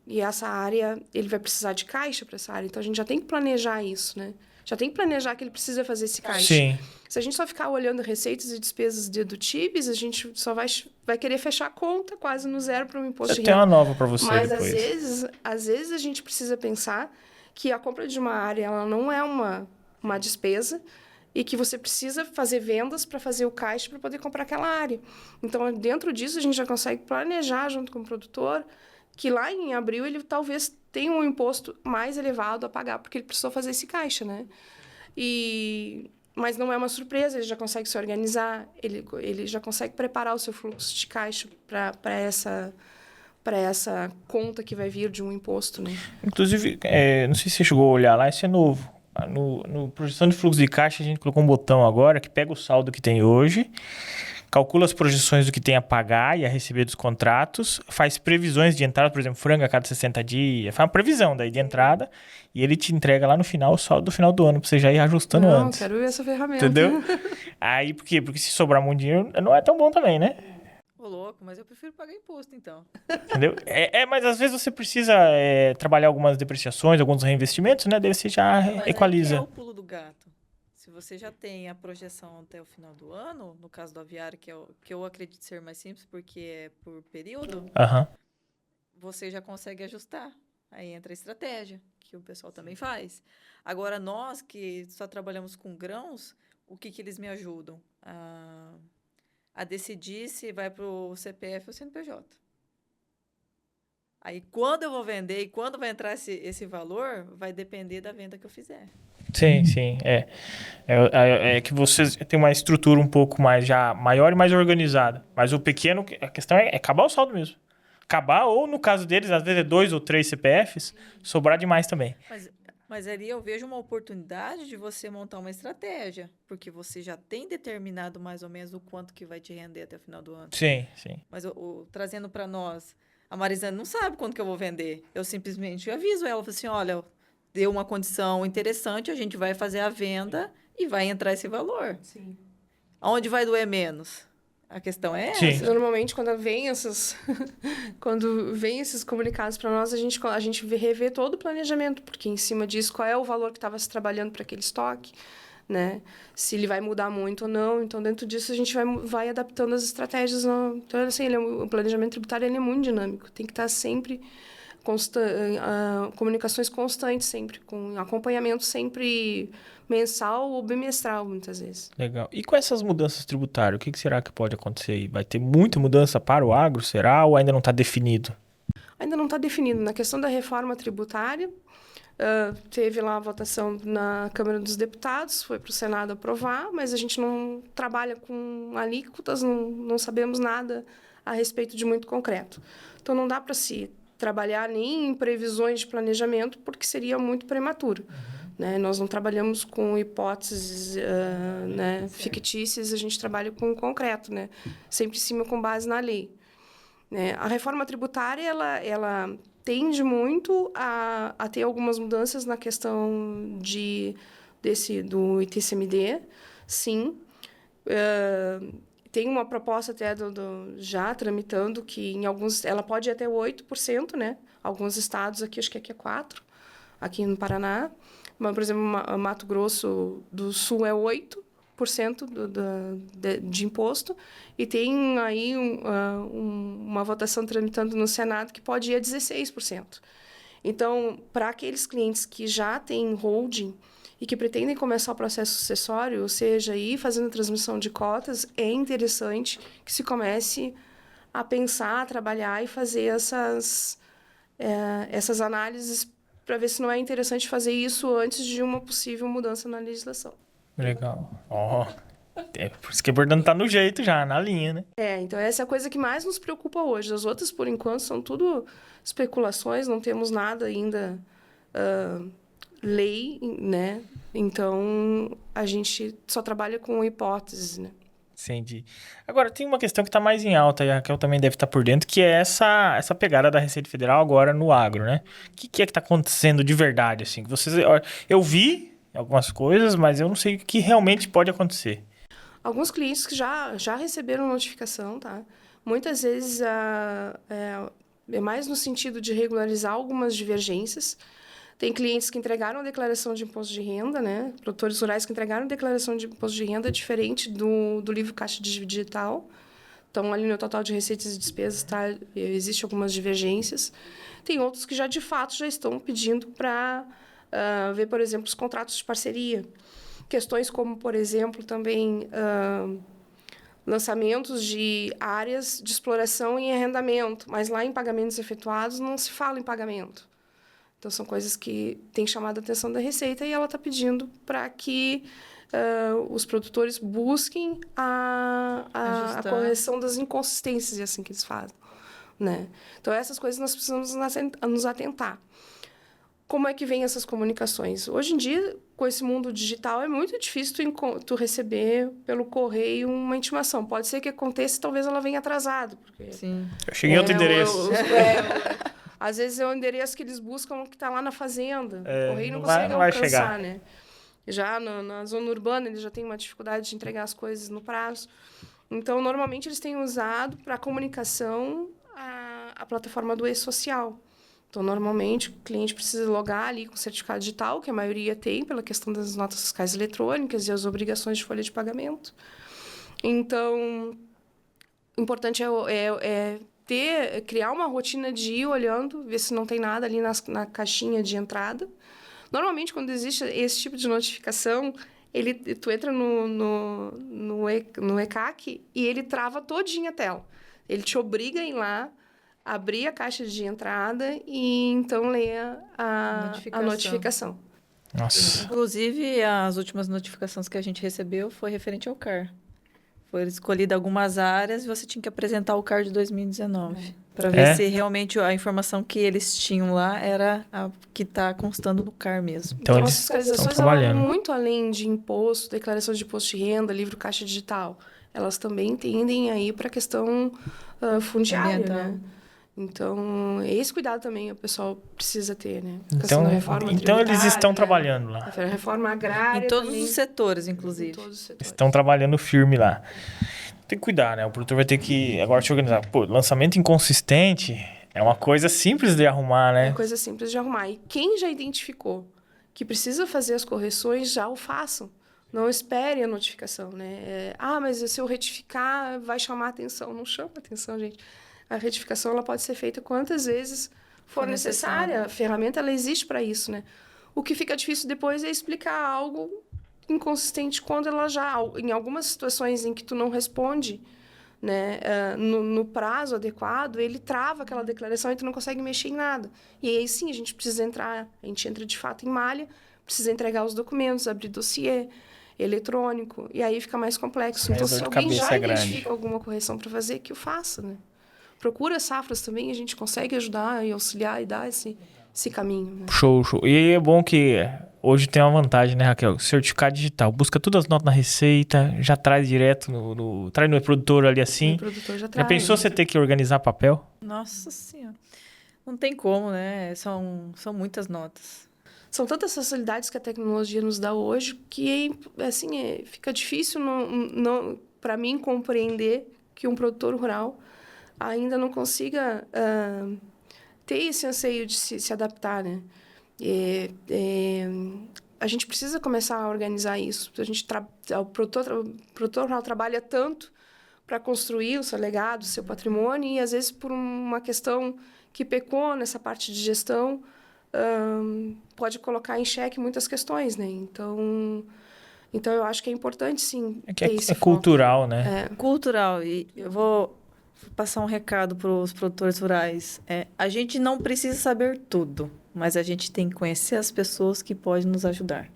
e essa área, ele vai precisar de caixa para essa área. Então, a gente já tem que planejar isso, né? Já tem que planejar que ele precisa fazer esse caixa. Sim. Se a gente só ficar olhando receitas e despesas dedutíveis, a gente só vai querer fechar a conta quase no zero para um imposto de Tem uma renda. nova para você Mas, depois. às vezes, a gente precisa pensar que a compra de uma área ela não é uma despesa e que você precisa fazer vendas para fazer o caixa para poder comprar aquela área. Então, dentro disso, a gente já consegue planejar junto com o produtor que lá em abril ele talvez tenha um imposto mais elevado a pagar porque ele precisou fazer esse caixa, né? Mas não é uma surpresa, ele já consegue se organizar, ele já consegue preparar o seu fluxo de caixa para essa conta que vai vir de um imposto, né? Inclusive, não sei se você chegou a olhar lá, isso é novo. No projeção de fluxo de caixa, a gente colocou um botão agora que pega o saldo que tem hoje, calcula as projeções do que tem a pagar e a receber dos contratos, faz previsões de entrada, por exemplo, frango a cada 60 dias, faz uma previsão daí de entrada e ele te entrega lá no final o saldo do final do ano, pra você já ir ajustando antes. Não, quero ver essa ferramenta. Entendeu? Aí, por quê? Porque se sobrar muito dinheiro, não é tão bom também, né? Ô, louco, mas eu prefiro pagar imposto, então. Entendeu? Mas às vezes você precisa trabalhar algumas depreciações, alguns reinvestimentos, né? Daí você já Mas equaliza. aí que é o pulo do gato. Se você já tem a projeção até o final do ano, no caso do aviário, que eu acredito ser mais simples, porque é por período, Aham. você já consegue ajustar. Aí entra a estratégia, que o pessoal também faz. Agora, nós que só trabalhamos com grãos, o que eles me ajudam? A decidir se vai para o CPF ou CNPJ. Aí, quando eu vou vender e quando vai entrar esse valor, vai depender da venda que eu fizer. Sim, sim. É que vocês têm uma estrutura um pouco mais já maior e mais organizada. Mas o pequeno, a questão é acabar o saldo mesmo. Acabar, ou no caso deles, às vezes é 2 ou 3 CPFs, sobrar demais também. Mas ali eu vejo uma oportunidade de você montar uma estratégia, porque você já tem determinado mais ou menos o quanto que vai te render até o final do ano. Sim, sim. Mas trazendo para nós, a Marizane não sabe quanto que eu vou vender. Eu simplesmente aviso ela, falo assim, olha, deu uma condição interessante, a gente vai fazer a venda e vai entrar esse valor. Sim. Aonde vai doer menos? A questão é Sim. essa. Normalmente, quando vem esses comunicados para nós, a gente revê todo o planejamento, porque em cima disso, qual é o valor que estava se trabalhando para aquele estoque, né? Se ele vai mudar muito ou não. Então, dentro disso, a gente vai adaptando as estratégias. Então, assim, o planejamento tributário ele é muito dinâmico. Tem que estar sempre comunicações constantes, sempre, com acompanhamento sempre mensal ou bimestral, muitas vezes. Legal. E com essas mudanças tributárias, o que será que pode acontecer aí? Vai ter muita mudança para o agro, será? Ou ainda não está definido? Ainda não está definido. Na questão da reforma tributária, teve lá a votação na Câmara dos Deputados, foi para o Senado aprovar, mas a gente não trabalha com alíquotas, não sabemos nada a respeito de muito concreto. Então, não dá para se trabalhar nem em previsões de planejamento, porque seria muito prematuro. Né? Nós não trabalhamos com hipóteses né, fictícias, a gente trabalha com o concreto, né? Sempre em cima com base na lei. Né? A reforma tributária, ela tende muito a ter algumas mudanças na questão do ITCMD, sim. Tem uma proposta até já tramitando que em alguns ela pode ir até 8%, né? Alguns estados aqui, acho que aqui é 4%, aqui no Paraná. Mas, por exemplo, Mato Grosso do Sul é 8% de imposto, e tem aí uma votação tramitando no Senado que pode ir a 16%. Então, para aqueles clientes que já têm holding e que pretendem começar o processo sucessório, ou seja, ir fazendo a transmissão de cotas, é interessante que se comece a pensar, a trabalhar e fazer essas análises para ver se não é interessante fazer isso antes de uma possível mudança na legislação. Legal. Por isso que é importante estar no jeito já, na linha, né? Então essa é a coisa que mais nos preocupa hoje. As outras, por enquanto, são tudo especulações, não temos nada ainda lei, né, Então, a gente só trabalha com hipóteses, né? Entendi. Agora, tem uma questão que está mais em alta, e a Raquel também deve estar por dentro, que é essa pegada da Receita Federal agora no agro, né? O que é que está acontecendo de verdade, assim? Eu vi algumas coisas, mas eu não sei o que realmente pode acontecer. Alguns clientes que já receberam notificação, tá? Muitas vezes é mais no sentido de regularizar algumas divergências. Tem clientes que entregaram a declaração de imposto de renda, né? Produtores rurais que entregaram a declaração de imposto de renda diferente do livro Caixa Digital. Então, ali no total de receitas e despesas, tá? Existem algumas divergências. Tem outros que de fato, já estão pedindo para ver, por exemplo, os contratos de parceria. Questões como, por exemplo, também lançamentos de áreas de exploração e arrendamento, mas lá em pagamentos efetuados não se fala em pagamento. Então, são coisas que têm chamado a atenção da Receita e ela está pedindo para que os produtores busquem a correção das inconsistências, é assim que eles fazem, né? Então, essas coisas nós precisamos nos atentar. Como é que vem essas comunicações? Hoje em dia, com esse mundo digital, é muito difícil tu receber pelo correio uma intimação. Pode ser que aconteça e talvez ela venha atrasada. Porque Sim. Eu cheguei em outro endereço. Às vezes é o endereço que eles buscam que está lá na fazenda. O correio não não vai consegue alcançar, chegar. né? Já na zona urbana, eles já têm uma dificuldade de entregar as coisas no prazo. Então, normalmente, eles têm usado para comunicação a plataforma do e-social. Então, normalmente, o cliente precisa logar ali com o certificado digital, que a maioria tem, pela questão das notas fiscais eletrônicas e as obrigações de folha de pagamento. Então, o importante é criar uma rotina de ir olhando, ver se não tem nada ali na caixinha de entrada. Normalmente, quando existe esse tipo de notificação, tu entra no ECAC e ele trava todinha a tela. Ele te obriga a ir lá, abrir a caixa de entrada e então ler a notificação. Nossa. Inclusive, as últimas notificações que a gente recebeu foi referente ao CAR. Foi escolhida algumas áreas e você tinha que apresentar o CAR de 2019. Para ver se realmente a informação que eles tinham lá era a que está constando no CAR mesmo. Então, As eles fiscalizações estão trabalhando. vão muito além de imposto, declaração de imposto de renda, livro Caixa Digital. Elas também tendem a ir para a questão fundiária, né? Então, esse cuidado também o pessoal precisa ter, né? Então eles estão trabalhando lá. A reforma agrária Em todos também, os setores, inclusive. em todos os setores. Estão trabalhando firme lá. Tem que cuidar, né? O produtor vai ter que agora se organizar. Pô, lançamento inconsistente é uma coisa simples de arrumar, né? É coisa simples de arrumar. E quem já identificou que precisa fazer as correções, já o façam. Não espere a notificação, né? Mas se eu retificar, vai chamar atenção. Não chama atenção, gente. A retificação ela pode ser feita quantas vezes for necessária. A ferramenta ela existe para isso, né? O que fica difícil depois é explicar algo inconsistente quando ela já... Em algumas situações em que tu não responde, né, no prazo adequado, ele trava aquela declaração e tu não consegue mexer em nada. E aí, sim, a gente entra de fato em malha, precisa entregar os documentos, abrir dossiê eletrônico, e aí fica mais complexo. Então, se alguém já identifica alguma correção para fazer, que o faça, né? Procura safras também, a gente consegue ajudar e auxiliar e dar esse caminho. Né? Show. E é bom que hoje tem uma vantagem, né, Raquel? Certificado digital. Busca todas as notas na Receita, já traz direto traz no produtor ali assim. O produtor já traz. Já pensou você ter que organizar papel? Nossa Senhora. Não tem como, né? São muitas notas. São tantas facilidades que a tecnologia nos dá hoje que, assim, fica difícil para mim compreender que um produtor rural ainda não consiga ter esse anseio de se adaptar, né? A gente precisa começar a organizar isso. O produtor rural trabalha tanto para construir o seu legado, o seu patrimônio, e às vezes por uma questão que pecou nessa parte de gestão, pode colocar em xeque muitas questões, né? Então eu acho que é importante, sim, ter esse foco. Cultural, né? Cultural. E eu vou passar um recado para os produtores rurais. A gente não precisa saber tudo, mas a gente tem que conhecer as pessoas que podem nos ajudar.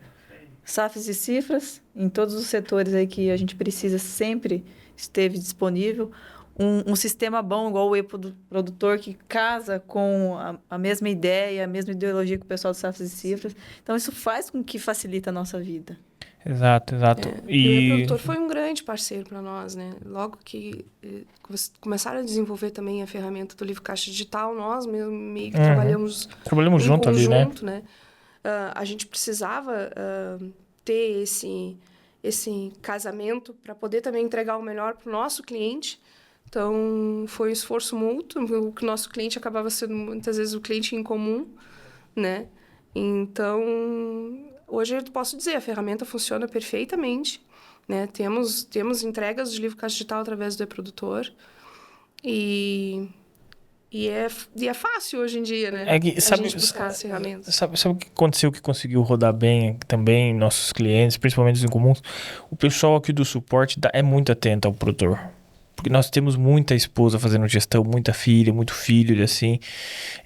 SAFs e cifras, em todos os setores aí que a gente precisa, sempre esteve disponível. um sistema bom, igual o e-produtor, que casa com a mesma ideia, a mesma ideologia que o pessoal do Safras e Cifras. Então, isso faz com que facilita a nossa vida. Exato. E o e-produtor foi um grande parceiro para nós, né? Logo que começaram a desenvolver também a ferramenta do livro caixa digital, nós mesmo meio que trabalhamos em junto ali, né? conjunto, né? A gente precisava ter esse casamento para poder também entregar o melhor para o nosso cliente. Então, foi um esforço mútuo. O que o nosso cliente acabava sendo, muitas vezes, o cliente em comum, né? Então, hoje eu posso dizer, a ferramenta funciona perfeitamente, né? Temos entregas de livro caixa digital através do e-produtor. E é fácil hoje em dia, né? A gente buscar as ferramentas. Sabe o que aconteceu que conseguiu rodar bem também nossos clientes, principalmente os incomuns? O pessoal aqui do suporte é muito atento ao produtor. Porque nós temos muita esposa fazendo gestão, muita filha, muito filho, assim.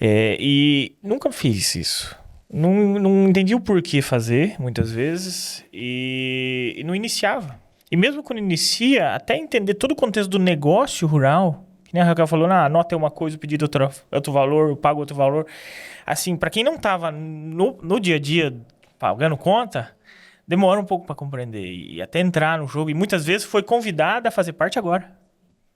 E nunca fiz isso. Não entendi o porquê fazer, muitas vezes, e não iniciava. E mesmo quando inicia, até entender todo o contexto do negócio rural, que nem a Raquel falou, a nota é uma coisa, o pedido é outro valor, eu pago outro valor. Assim, para quem não estava no dia a dia pagando conta, demora um pouco para compreender e até entrar no jogo. E muitas vezes foi convidada a fazer parte agora.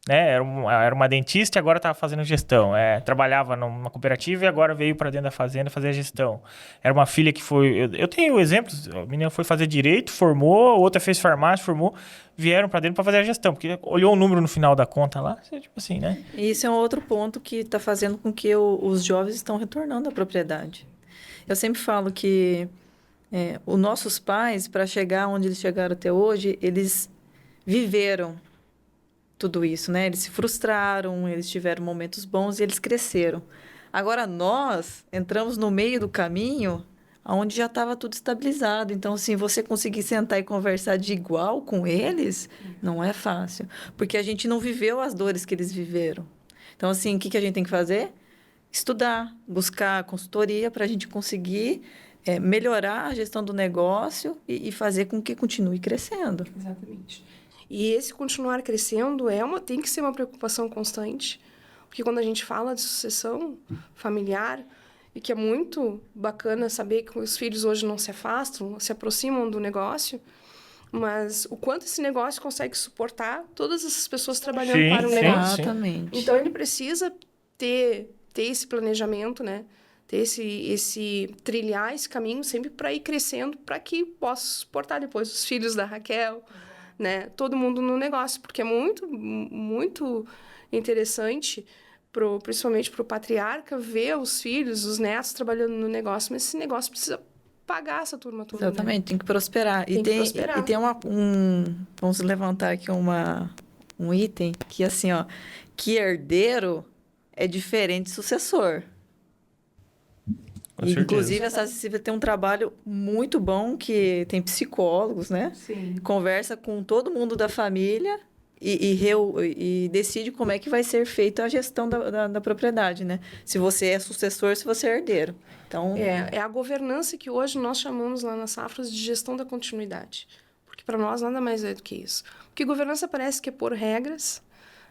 Né? Era uma dentista e agora estava fazendo gestão. Trabalhava numa cooperativa e agora veio para dentro da fazenda fazer a gestão. Era uma filha que foi... Eu tenho exemplos. A menina foi fazer direito, formou, outra fez farmácia, formou. Vieram para dentro para fazer a gestão. Porque olhou o número no final da conta lá, tipo assim, né? E isso é um outro ponto que está fazendo com que os jovens estão retornando à propriedade. Eu sempre falo que os nossos pais, para chegar onde eles chegaram até hoje, eles viveram tudo isso, né? Eles se frustraram, eles tiveram momentos bons e eles cresceram. Agora nós entramos no meio do caminho onde já estava tudo estabilizado. Então, assim, você conseguir sentar e conversar de igual com eles, não é fácil. Porque a gente não viveu as dores que eles viveram. Então, assim, o que a gente tem que fazer? Estudar, buscar consultoria para a gente conseguir melhorar a gestão do negócio e fazer com que continue crescendo. Exatamente. E esse continuar crescendo tem que ser uma preocupação constante, porque quando a gente fala de sucessão familiar, e que é muito bacana saber que os filhos hoje não se afastam, se aproximam do negócio, mas o quanto esse negócio consegue suportar todas essas pessoas trabalhando para o negócio. Exatamente. Então, ele precisa ter esse planejamento, né? Ter trilhar esse caminho sempre para ir crescendo, para que possa suportar depois os filhos da Raquel, né? Todo mundo no negócio, porque é muito, muito interessante, principalmente para o patriarca, ver os filhos, os netos trabalhando no negócio, mas esse negócio precisa pagar essa turma toda. Exatamente, né? Tem que prosperar. Tem que prosperar. E tem vamos levantar aqui um item que, assim, que herdeiro é diferente de sucessor. Inclusive, a Safras tem um trabalho muito bom, que tem psicólogos, né? Sim. Conversa com todo mundo da família e decide como é que vai ser feita a gestão da propriedade, né? Se você é sucessor, se você é herdeiro. Então, é a governança que hoje nós chamamos lá na Safras de gestão da continuidade. Porque para nós nada mais é do que isso. Porque governança parece que é pôr regras,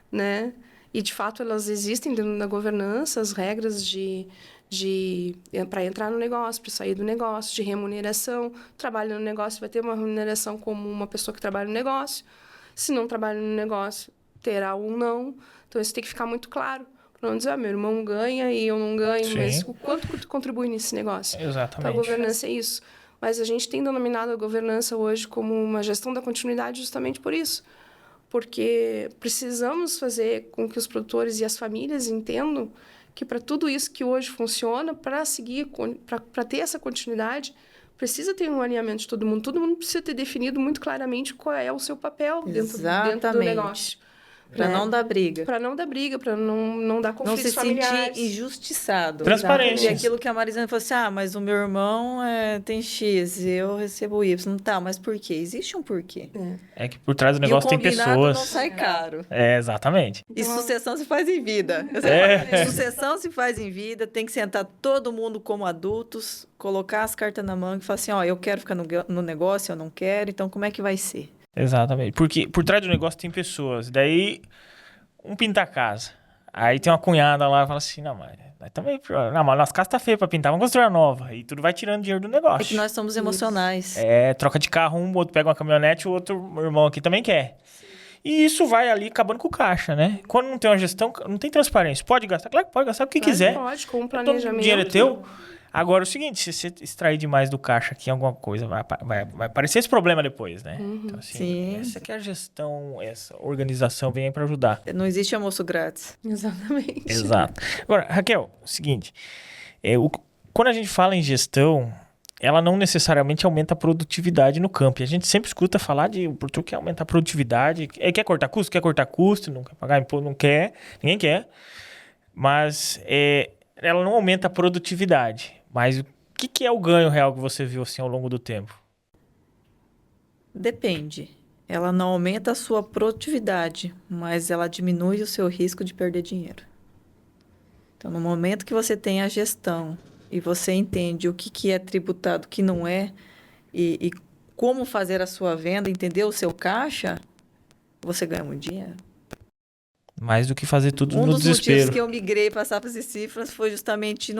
né? E, de fato, elas existem dentro da governança, as regras para entrar no negócio, para sair do negócio, de remuneração. Trabalha no negócio, vai ter uma remuneração como uma pessoa que trabalha no negócio. Se não trabalha no negócio, terá ou não. Então, isso tem que ficar muito claro. Para não dizer, meu irmão ganha e eu não ganho, Sim. mas o quanto que tu contribui nesse negócio? Exatamente. Então, a governança é isso. Mas a gente tem denominado a governança hoje como uma gestão da continuidade justamente por isso. Porque precisamos fazer com que os produtores e as famílias entendam que para tudo isso que hoje funciona, para ter essa continuidade, precisa ter um alinhamento de todo mundo. Todo mundo precisa ter definido muito claramente qual é o seu papel dentro do negócio. Para não dar briga. Para não dar briga, para não dar conflitos familiares. Não se sentir injustiçado. Transparência. E aquilo que a Marisane falou assim, mas o meu irmão tem X, eu recebo Y. Tá, mas por quê? Existe um porquê. É que por trás do negócio tem pessoas. E o combinado não sai caro. Exatamente. E sucessão se faz em vida. Sucessão se faz em vida, tem que sentar todo mundo como adultos, colocar as cartas na manga e falar assim, eu quero ficar no negócio, eu não quero, então como é que vai ser? Exatamente. Porque por trás do negócio tem pessoas. Daí, um pinta-casa. Aí tem uma cunhada lá e fala assim, não, mas também, não, mas nossa casa tá feia pra pintar, vamos construir uma nova. E tudo vai tirando dinheiro do negócio. É que nós somos emocionais. Troca de carro, um outro pega uma caminhonete, o outro irmão aqui também quer. E isso vai ali acabando com o caixa, né? Quando não tem uma gestão, não tem transparência. Pode gastar? Claro que pode gastar o que quiser. Pode, com um O planejamento. dinheiro é teu. Agora, é o seguinte, se você extrair demais do caixa aqui alguma coisa, vai aparecer esse problema depois, né? Então, assim, Sim. essa que é a gestão, essa organização vem aí pra ajudar. Não existe almoço grátis. Exatamente. Exato. Agora, Raquel, seguinte, quando a gente fala em gestão, ela não necessariamente aumenta a produtividade no campo. E a gente sempre escuta falar de o produtor quer aumentar a produtividade, quer cortar custo, não quer pagar imposto, não quer, ninguém quer. Mas ela não aumenta a produtividade. Mas o que é o ganho real que você viu assim ao longo do tempo? Depende. Ela não aumenta a sua produtividade, mas ela diminui o seu risco de perder dinheiro. Então, no momento que você tem a gestão e você entende o que é tributado, o que não é, e como fazer a sua venda, entender o seu caixa, você ganha muito dinheiro. Mais do que fazer tudo no Um dos desespero. motivos que eu migrei para Safras e Cifras foi justamente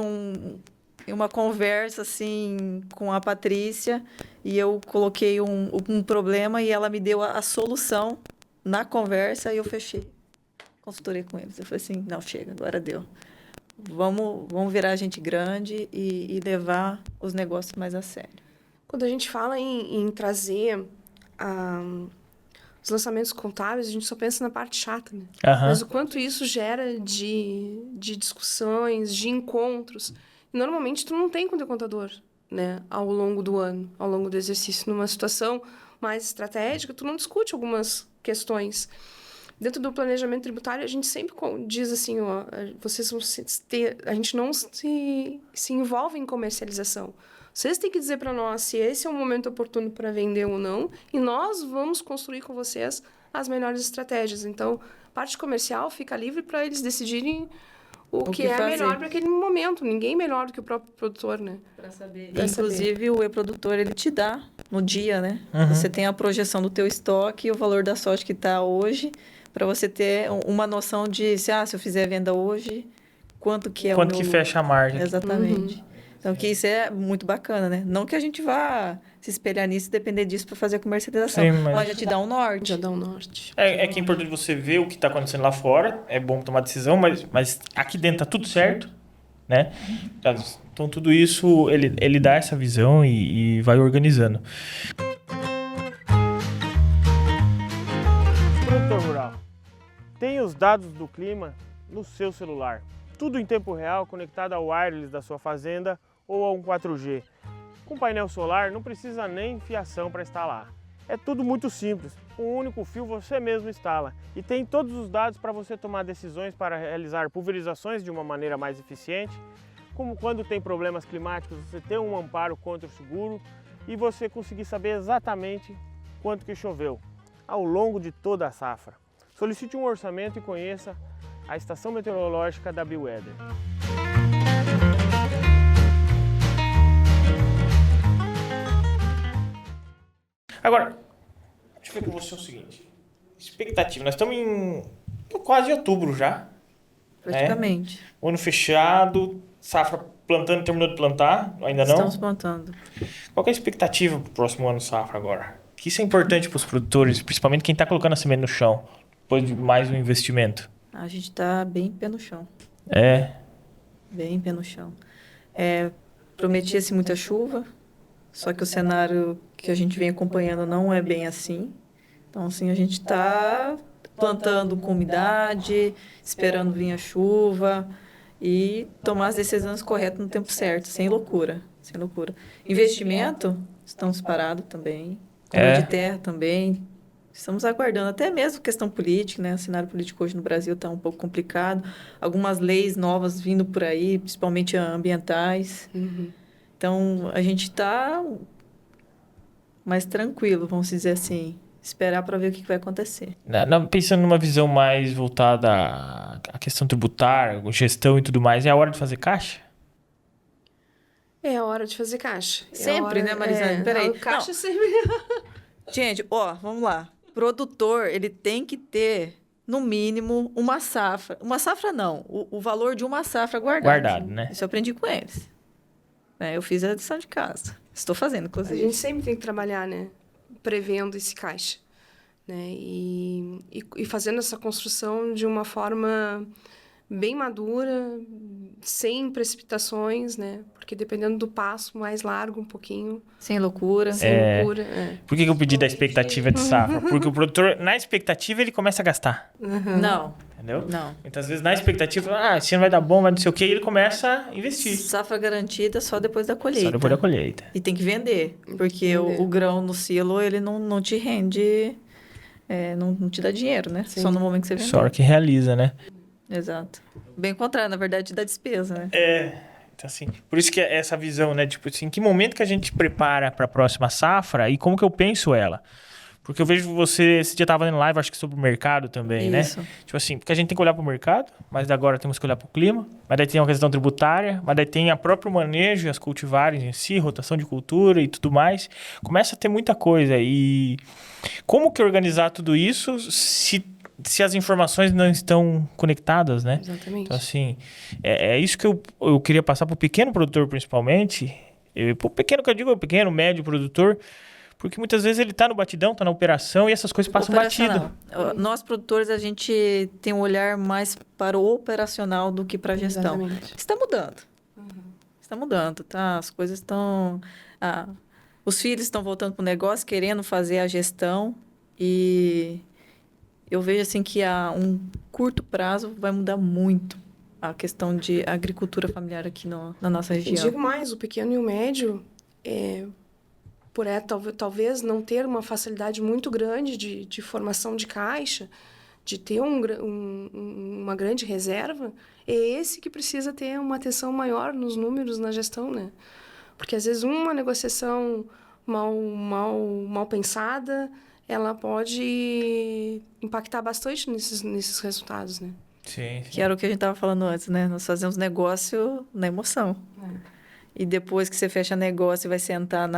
em uma conversa assim com a Patrícia, e eu coloquei um problema e ela me deu a solução na conversa e eu fechei. Consultorei com eles. Eu falei assim, não, chega, agora deu. Vamos virar gente grande e levar os negócios mais a sério. Quando a gente fala em trazer os lançamentos contábeis, a gente só pensa na parte chata, né? Aham. Mas o quanto isso gera de discussões, de encontros. E normalmente tu não tem com o teu contador, né? Ao longo do ano, ao longo do exercício. Numa situação mais estratégica, tu não discute algumas questões. Dentro do planejamento tributário, a gente sempre diz assim, ó, vocês vão a gente não se envolve em comercialização. Vocês têm que dizer para nós se esse é o momento oportuno para vender ou não, e nós vamos construir com vocês as melhores estratégias. Então, a parte comercial fica livre para eles decidirem o que é fazer. Melhor para aquele momento. Ninguém melhor do que o próprio produtor, né? Para saber. Pra Inclusive, o e-produtor, ele te dá no dia, né? Uhum. Você tem a projeção do teu estoque e o valor da soja que está hoje, para você ter uma noção de se eu fizer venda hoje, quanto que é Quanto o que meu fecha a margem? Exatamente. Então, que isso é muito bacana, né? Não que a gente vá se espelhar nisso e depender disso para fazer a comercialização. Sim, mas já te dá um norte. Já dá um norte. É que é importante você ver o que está acontecendo lá fora, é bom tomar decisão, mas aqui dentro tá tudo certo, né? Então tudo isso, ele dá essa visão e vai organizando. Produtor rural, tem os dados do clima no seu celular. Tudo em tempo real, conectado ao wireless da sua fazenda ou a um 4G. Com painel solar não precisa nem fiação para instalar. É tudo muito simples, com um único fio você mesmo instala e tem todos os dados para você tomar decisões para realizar pulverizações de uma maneira mais eficiente, como quando tem problemas climáticos você ter um amparo contra o seguro e você conseguir saber exatamente quanto que choveu ao longo de toda a safra. Solicite um orçamento e conheça a estação meteorológica da BioWeather. Agora, deixa eu ver com você o seguinte. Expectativa, nós estamos em quase outubro já. Praticamente. O ano fechado, safra plantando, terminou de plantar, ainda não? Estamos plantando. Qual que é a expectativa para o próximo ano safra agora? Que isso é importante para os produtores, principalmente quem está colocando a semente no chão, depois de mais um investimento. A gente está bem pé no chão. Bem pé no chão. Prometia-se muita chuva, só que o cenário que a gente vem acompanhando não é bem assim. Então, assim, a gente está plantando com umidade, esperando vir a chuva e tomar as decisões corretas no tempo certo, sem loucura. Sem loucura. Investimento, estamos parados também. Compra de terra também. Estamos aguardando, até mesmo questão política, né? O cenário político hoje no Brasil está um pouco complicado. Algumas leis novas vindo por aí, principalmente ambientais. Uhum. Então, a gente está mais tranquilo, vamos dizer assim. Esperar para ver o que vai acontecer. Pensando numa visão mais voltada à questão tributária, gestão e tudo mais, é a hora de fazer caixa? É a hora de fazer caixa. Sempre, né, Marisane? Peraí. A caixa sempre... Gente, vamos lá. Produtor, ele tem que ter no mínimo, uma safra. Uma safra não, o valor de uma safra guardado. Guardado, né? Isso eu aprendi com eles. Eu fiz a lição de casa. Estou fazendo, A inclusive. gente sempre tem que trabalhar, né? Prevendo esse caixa, né? E fazendo essa construção de uma forma bem madura, sem precipitações, né? Porque dependendo do passo, mais largo um pouquinho. Sem loucura. Sem loucura. Por que eu pedi da expectativa de safra? Porque o produtor, na expectativa, ele começa a gastar. Não, Entendeu? não. Muitas vezes, na expectativa, esse ano vai dar bom, vai não sei o quê, e ele começa a investir. Safra garantida só depois da colheita. Só depois da colheita. E tem que vender, porque o grão no silo, ele não te rende, não te dá dinheiro, né? Sim. Só no momento que você vende. Só a hora que realiza, né? Exato. Bem ao contrário, na verdade, te dá despesa, né? Então, assim, por isso que é essa visão, né? Tipo assim, que momento que a gente prepara para a próxima safra e como que eu penso ela? Porque eu vejo você, esse dia tava em live, acho que sobre o mercado também, Isso. né? Tipo assim, porque a gente tem que olhar para o mercado, mas agora temos que olhar para o clima, mas daí tem uma questão tributária, mas daí tem a próprio manejo, as cultivares em si, rotação de cultura e tudo mais. Começa a ter muita coisa. E como que organizar tudo isso se as informações não estão conectadas, né? Exatamente. Então, assim, é isso que eu queria passar para o pequeno produtor, principalmente. Para o pequeno, que eu digo, o pequeno, médio produtor, porque muitas vezes ele está no batidão, está na operação e essas coisas passam batido. Nós, produtores, a gente tem um olhar mais para o operacional do que para a gestão. Exatamente. Está mudando. Está mudando, tá? As coisas estão... os filhos estão voltando para o negócio, querendo fazer a gestão e... eu vejo assim que a um curto prazo vai mudar muito a questão de agricultura familiar aqui na nossa E região. digo mais, o pequeno e o médio, talvez não ter uma facilidade muito grande de formação de caixa, de ter uma grande reserva, é esse que precisa ter uma atenção maior nos números, na gestão, né? Porque, às vezes, uma negociação mal pensada, ela pode impactar bastante nesses resultados, né? Sim. Que era o que a gente estava falando antes, né? Nós fazemos negócio na emoção. E depois que você fecha negócio e vai sentar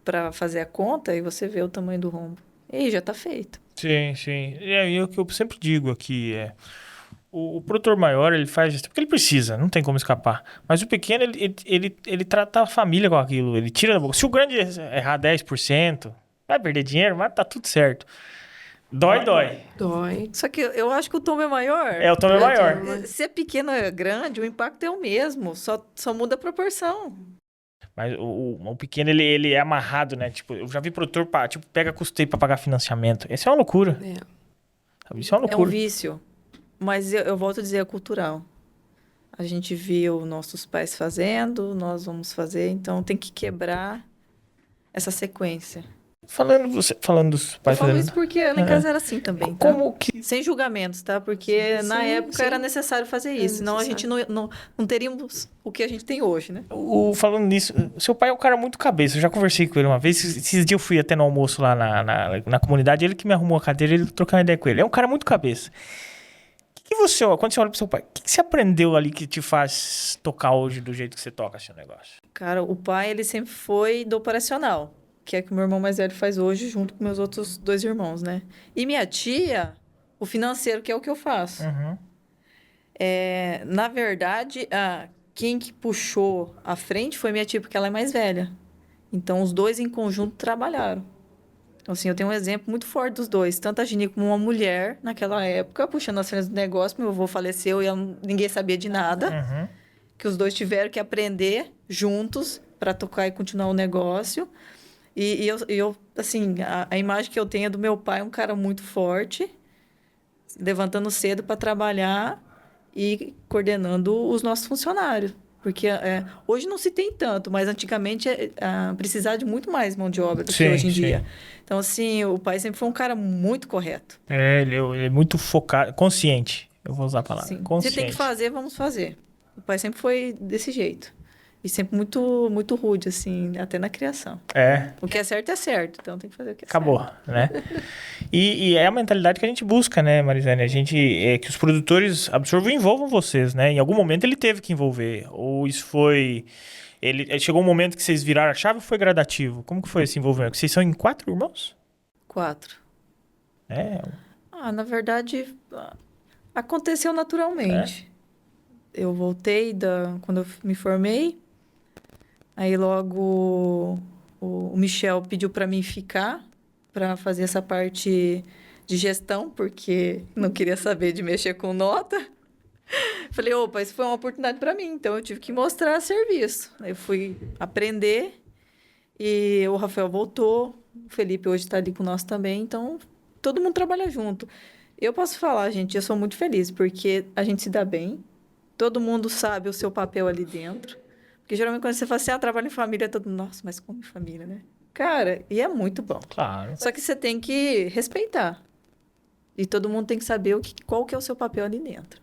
para fazer a conta, e você vê o tamanho do rombo. E aí já está feito. Sim, sim. E o que eu sempre digo aqui o produtor maior, ele faz gestão porque ele precisa, não tem como escapar. Mas o pequeno, ele trata a família com aquilo, ele tira da boca. Se o grande errar 10%, vai perder dinheiro, mas tá tudo certo. Dói. Dói. Só que eu acho que o tombo é maior. O tombo é maior. Se é pequeno ou é grande, o impacto é o mesmo, só muda a proporção. Mas o pequeno, ele é amarrado, né? Tipo, eu já vi produtor, pega custeio pra pagar financiamento. Isso é uma loucura. Sabe? Isso é uma É um loucura. vício. Mas eu volto a dizer, é cultural. A gente viu nossos pais fazendo, nós vamos fazer, então tem que quebrar essa sequência. Falando dos pais Eu falo fazendo... isso porque lá em casa era assim também, tá? Como que... Sem julgamentos, tá? Porque na Sim, época sim. era necessário fazer isso, senão a gente não teríamos o que a gente tem hoje, né? Falando nisso, seu pai é um cara muito cabeça. Eu já conversei com ele uma vez. Esses dias eu fui até no almoço lá na comunidade. Ele que me arrumou a cadeira, ele trocou uma ideia com ele. É um cara muito cabeça. O que você, quando você olha pro seu pai, o que você aprendeu ali que te faz tocar hoje do jeito que você toca seu negócio? Cara, o pai, ele sempre foi do operacional, que é o que o meu irmão mais velho faz hoje, junto com meus outros 2 irmãos, né? E minha tia, o financeiro, que é o que eu faço. Uhum. Na verdade, quem que puxou à frente foi minha tia, porque ela é mais velha. Então, os dois em conjunto trabalharam. Então, assim, eu tenho um exemplo muito forte dos dois. Tanto a Gini como uma mulher, naquela época, puxando as frentes do negócio. Meu avô faleceu e ninguém sabia de nada. Uhum. Que os dois tiveram que aprender juntos para tocar e continuar o negócio. E eu assim, a imagem que eu tenho é do meu pai, um cara muito forte, levantando cedo para trabalhar e coordenando os nossos funcionários. Porque hoje não se tem tanto, mas antigamente precisava de muito mais mão de obra do que hoje em dia. Então, assim, o pai sempre foi um cara muito correto. Ele é muito focado, consciente. Eu vou usar a palavra. Sim. Consciente. Se tem que fazer, vamos fazer. O pai sempre foi desse jeito. E sempre muito, muito rude, assim, até na criação. O que é certo, então tem que fazer o que é Acabou, certo. né? E é a mentalidade que a gente busca, né, Marizane? A gente que os produtores absorvam e envolvam vocês, né? Em algum momento ele teve que envolver. Ou isso foi... chegou um momento que vocês viraram a chave ou foi gradativo? Como que foi esse envolvimento? Vocês são em 4 irmãos? 4. Na verdade, aconteceu naturalmente. Eu voltei quando eu me formei, aí logo o Michel pediu para mim ficar para fazer essa parte de gestão, porque não queria saber de mexer com nota. Falei, opa, isso foi uma oportunidade para mim, então eu tive que mostrar serviço. Aí eu fui aprender e o Rafael voltou, o Felipe hoje está ali com nós também, então todo mundo trabalha junto. Eu posso falar, gente, eu sou muito feliz, porque a gente se dá bem, todo mundo sabe o seu papel ali dentro, porque geralmente quando você fala assim, trabalho em família, todo mundo, nossa, mas como em família, né? Cara, e é muito bom. Claro. Só que você tem que respeitar. E todo mundo tem que saber qual que é o seu papel ali dentro.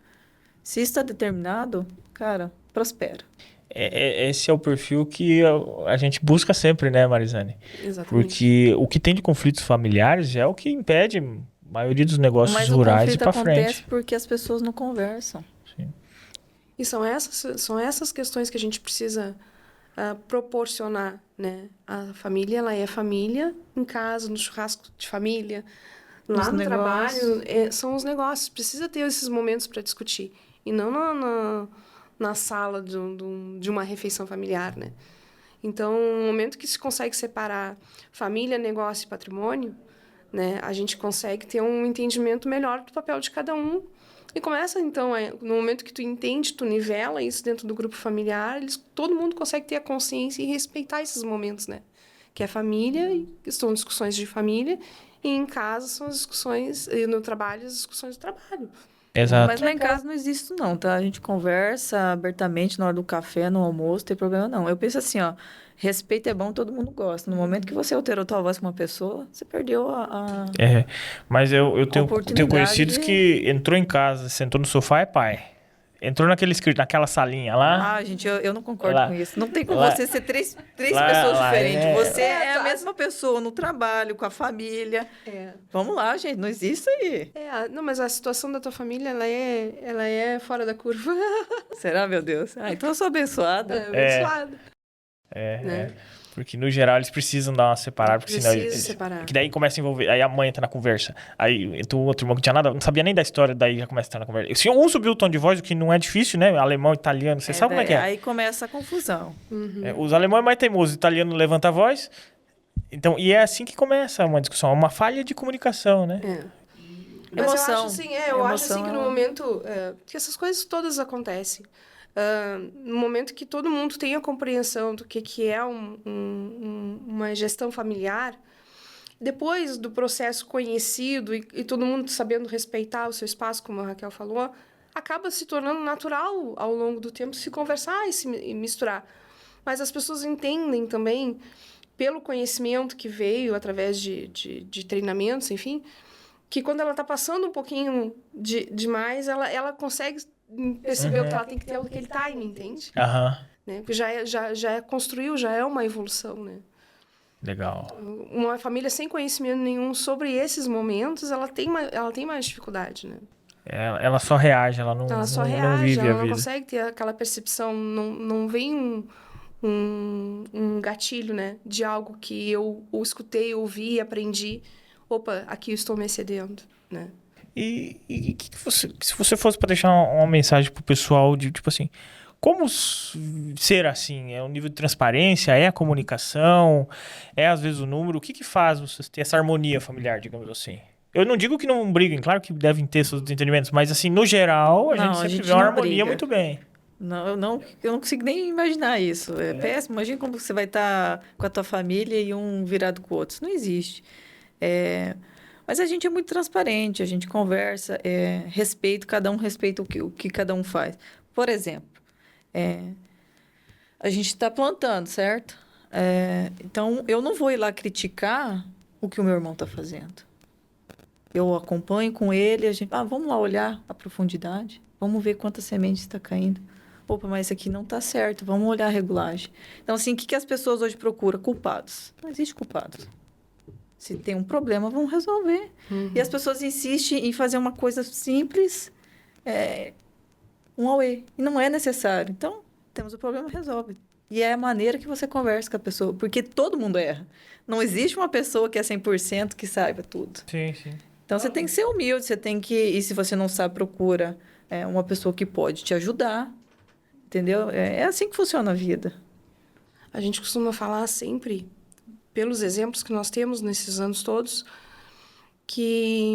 Se está determinado, cara, prospera. Esse é o perfil que a gente busca sempre, né, Marizane? Exatamente. Porque o que tem de conflitos familiares é o que impede a maioria dos negócios rurais de ir para frente. Mas o conflito acontece porque as pessoas não conversam. Sim. E são essas questões que a gente precisa proporcionar, né? A família, ela é família em casa, no churrasco de família, lá no trabalho, são os negócios. Precisa ter esses momentos para discutir. E não na sala de uma refeição familiar, né? Então, no momento que se consegue separar família, negócio e patrimônio, né? A gente consegue ter um entendimento melhor do papel de cada um. E começa, então, no momento que tu entende, tu nivela isso dentro do grupo familiar, todo mundo consegue ter a consciência e respeitar esses momentos, né? Que é família, e são discussões de família, e em casa são as discussões, e no trabalho, as discussões do trabalho. Exato. Mas lá em casa não existe isso não, tá? A gente conversa abertamente na hora do café, no almoço, não tem problema não. Eu penso assim, ó, respeito é bom, todo mundo gosta. No momento que você alterou tua voz com uma pessoa, você perdeu Mas eu tenho oportunidade conhecidos que entrou em casa, sentou no sofá, é pai. Entrou naquela salinha lá. gente, eu não concordo Lá- com isso. Não tem como lá- você ser três lá- pessoas lá diferentes. é- Você é a mesma pessoa no trabalho, com a família. Vamos lá, gente, não existe isso aí. Não, mas a situação da tua família, ela é fora da curva. Será, meu Deus? Então eu sou abençoada. Abençoada. É. Porque, no geral, eles precisam dar uma separada, porque senão Precisa separar. que daí começa a envolver. Aí a mãe entra na conversa. Aí entra o outro irmão que tinha nada, não sabia nem da história, daí já começa a entrar na conversa. Se um subiu o tom de voz, o que não é difícil, né? Alemão, italiano, você sabe como é que é. Aí começa a confusão. Os alemães é mais teimosos, o italiano levanta a voz. Então, e é assim que começa uma discussão, é uma falha de comunicação, né? Mas Emoção. eu acho assim, eu acho assim que no Emoção, momento que essas coisas todas acontecem, no momento que todo mundo tem a compreensão do que é uma gestão familiar, depois do processo conhecido e todo mundo sabendo respeitar o seu espaço, como a Raquel falou, acaba se tornando natural ao longo do tempo se conversar e misturar. Mas as pessoas entendem também, pelo conhecimento que veio através de treinamentos, enfim, que quando ela está passando um pouquinho demais, ela consegue perceber que ela tem que ter aquele time, entende? Né? Porque já construiu, já é uma evolução, né? Legal. Uma família sem conhecimento nenhum sobre esses momentos, ela tem mais dificuldade, né? Ela só reage, ela não vive ela a não vida. consegue ter aquela percepção, não vem um gatilho, né? De algo que eu escutei, ouvi, aprendi. Opa, aqui eu estou me excedendo, né? E se você fosse para deixar uma mensagem pro pessoal de tipo assim, como ser assim? É o nível de transparência? É a comunicação? É às vezes o número? O que faz vocês ter essa harmonia familiar, digamos assim? Eu não digo que não briguem, claro que devem ter seus entendimentos, mas assim, no geral, a gente vê uma harmonia briga. muito bem. Não, eu não consigo nem imaginar isso. É péssimo. Imagina como você vai estar com a tua família e um virado com o outro. Isso não existe. Mas a gente é muito transparente, a gente conversa, cada um respeita o que cada um faz. Por exemplo, a gente está plantando, certo? Então, eu não vou ir lá criticar o que o meu irmão está fazendo. Eu acompanho com ele, vamos lá olhar a profundidade, vamos ver quantas sementes está caindo. Opa, mas isso aqui não está certo, vamos olhar a regulagem. Então, assim, o que as pessoas hoje procuram? Culpados. Não existe culpados. Se tem um problema, vamos resolver. E as pessoas insistem em fazer uma coisa simples, um auê. E não é necessário. Então, temos o problema, resolve. E é a maneira que você conversa com a pessoa. Porque todo mundo erra. Não existe uma pessoa que é 100% que saiba tudo. Sim, sim. Então, você tem que ser humilde, você tem que... E se você não sabe, procura uma pessoa que pode te ajudar, entendeu? É assim que funciona a vida. A gente costuma falar sempre, pelos exemplos que nós temos nesses anos todos, que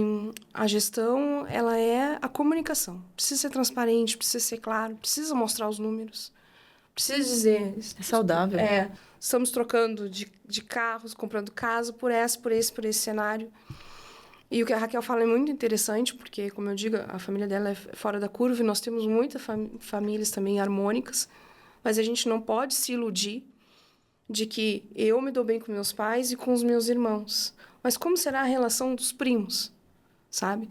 a gestão, ela é a comunicação. Precisa ser transparente, precisa ser claro, precisa mostrar os números, precisa dizer... É saudável. Estamos trocando de carros, comprando casa por esse cenário. E o que a Raquel fala é muito interessante, porque, como eu digo, a família dela é fora da curva e nós temos muitas famílias também harmônicas, mas a gente não pode se iludir de que eu me dou bem com meus pais e com os meus irmãos. Mas como será a relação dos primos, sabe?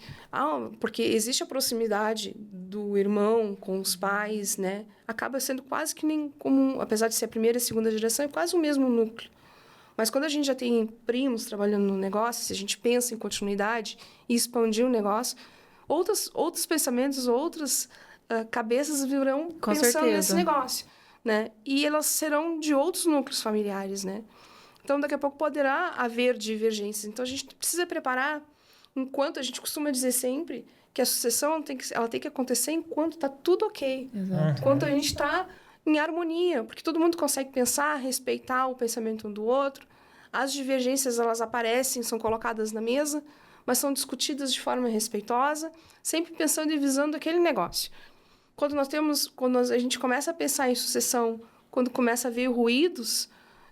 Porque existe a proximidade do irmão com os pais, né? Acaba sendo quase que nem comum, apesar de ser a primeira e a segunda geração, é quase o mesmo núcleo. Mas quando a gente já tem primos trabalhando no negócio, se a gente pensa em continuidade e expandir o negócio, outros pensamentos, outras cabeças virão Com pensando certeza. nesse negócio, né? E elas serão de outros núcleos familiares, né? Então, daqui a pouco poderá haver divergências. Então, a gente precisa preparar, enquanto a gente costuma dizer sempre que a sucessão ela tem que acontecer enquanto está tudo ok. Exato. Enquanto a gente está em harmonia, porque todo mundo consegue pensar, respeitar o pensamento um do outro. As divergências, elas aparecem, são colocadas na mesa, mas são discutidas de forma respeitosa, sempre pensando e visando aquele negócio. Quando a gente começa a pensar em sucessão, quando começa a ver ruídos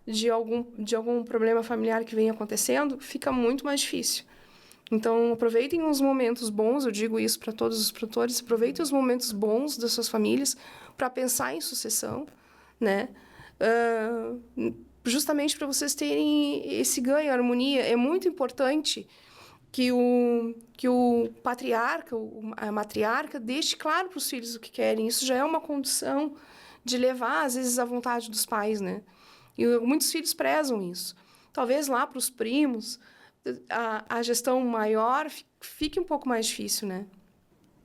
de algum problema familiar que vem acontecendo, fica muito mais difícil. Então, aproveitem os momentos bons, eu digo isso para todos os produtores, aproveitem os momentos bons das suas famílias para pensar em sucessão, né? Justamente para vocês terem esse ganho, a harmonia. É muito importante que o patriarca, a matriarca, deixe claro para os filhos o que querem. Isso já é uma condição de levar, às vezes, a vontade dos pais, né? E muitos filhos prezam isso. Talvez lá para os primos, a gestão maior fique um pouco mais difícil, né?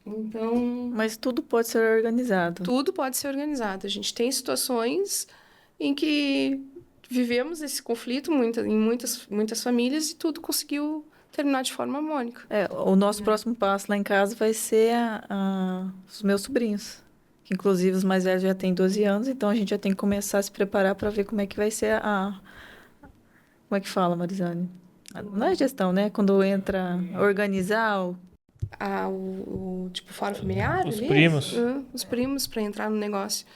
Então... Mas tudo pode ser organizado. Tudo pode ser organizado. A gente tem situações em que vivemos esse conflito em muitas famílias e tudo conseguiu terminar de forma harmônica. O nosso próximo passo lá em casa vai ser os meus sobrinhos. Que, inclusive, os mais velhos já têm 12 anos, então a gente já tem que começar a se preparar para ver como é que vai ser Como é que fala, Marizane? Não é gestão, né? Quando entra organizar o tipo fórum familiar? Os primos. Os primos para entrar no negócio.